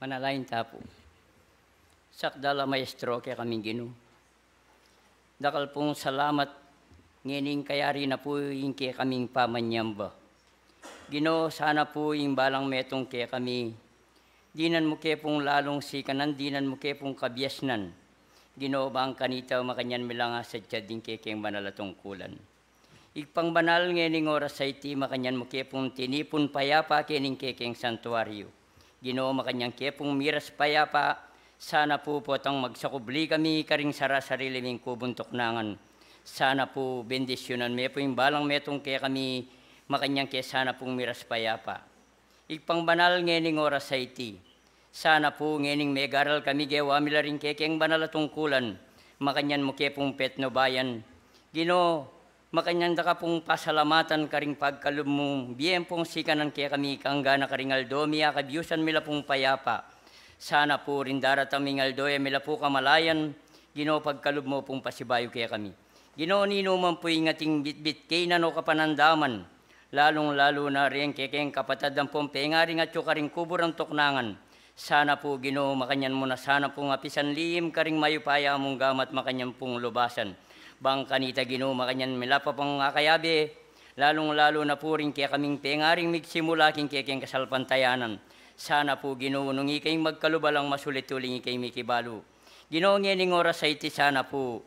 Manalain tapo. Sakdala maestro kaya kaming Ginoo. Dakal pong salamat ngining kayari na po yung kaya kaming pamanyamba. Ginoo, sana po yung balang metong kaya kami. Dinan mo kaya pong lalong sikanan, dinan mo kaya pong kabyasnan. Ginoo ba ang kanita makanyan milanga sa tiyading kaya kayang banalatong kulan. Igpang banal ngining oras sa iti makanyan mo kaya pong tinipon payapa kining kaya kayang santuaryo. Ginoo makanyang kaya pong miras payapa, sana po potang magsakubli kami karing sarili ming kubuntok-nangan. Sana po bendisyonan me po yung balang metong kaya kami makanyang kaya sana pong miras payapa. Igpang banal ngening oras sa iti. Sana po ngening megaral kami gawa milaring kaya kayang banalatong kulan. Makanyan mo kaya pong petno bayan. Ginoo, makanyan da ka pong pasalamatan karing pagkalub mong biyem pong sikanan kaya kami kanggana karing aldomi akabyusan mila pong payapa. Sana po rin darataming aldoya mila po kamalayan, Ginoo pagkalub mo pong pasibayo kaya kami. Ginoo ninuman po ingating bitbit kay nano kapanandaman, lalong-lalo na rin kaya kayang kapatadan pong pengaring at karing kuburang toknangan. Sana po Ginoo makanyan mo na sana pong apisan lihim karing mayupaya mong gamat makanyan pong lubasan. Bang kanita Ginoo makanyan mila pa pang akayabi, lalong-lalo na po rin kaya kaming pengaring migsimulaking kaya kayang kasalpantayanan. Sana po Ginoo nung ikay magkalubalang masulit-uling ikay mikibalo. Ginoo ngening oras sa iti sana po,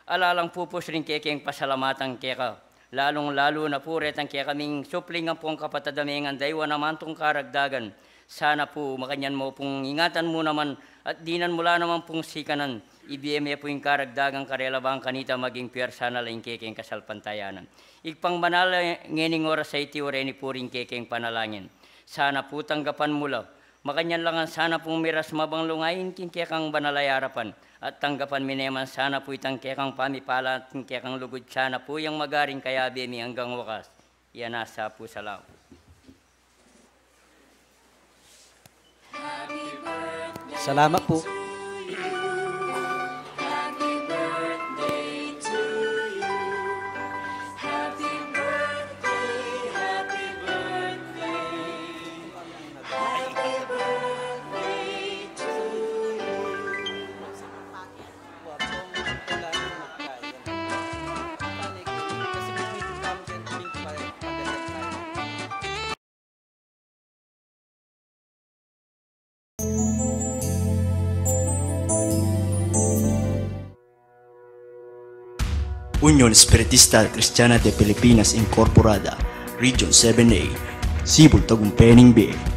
alalang pupos rin kaya kayang pasalamatan kaya ka. Lalong-lalo na po retang kaya kaming supling ang pong kapatadamingan daywa naman tong karagdagan. Sana po makanyan mo pong ingatan mo naman at dinan mula naman pong sikanan. IBM po yung karagdagang karelabang kanita maging piyersa na lang kekeng kasalpantayanan. Igpang banal ngening oras sa iti oreni po rin kekeng panalangin. Sana po tanggapan mula. Makanyan lang sana pong miras mabang lungayin king kekang banalayarapan. At tanggapan mineman sana po itang kekang pamipala at kekang lugod sana po yung magaring kaya bimi hanggang wakas. Yan nasa po salamat. Salamat po. Unión Espiritista Cristiana de Pilipinas Incorporada, Region 7A, Cebu, Tagumpay B.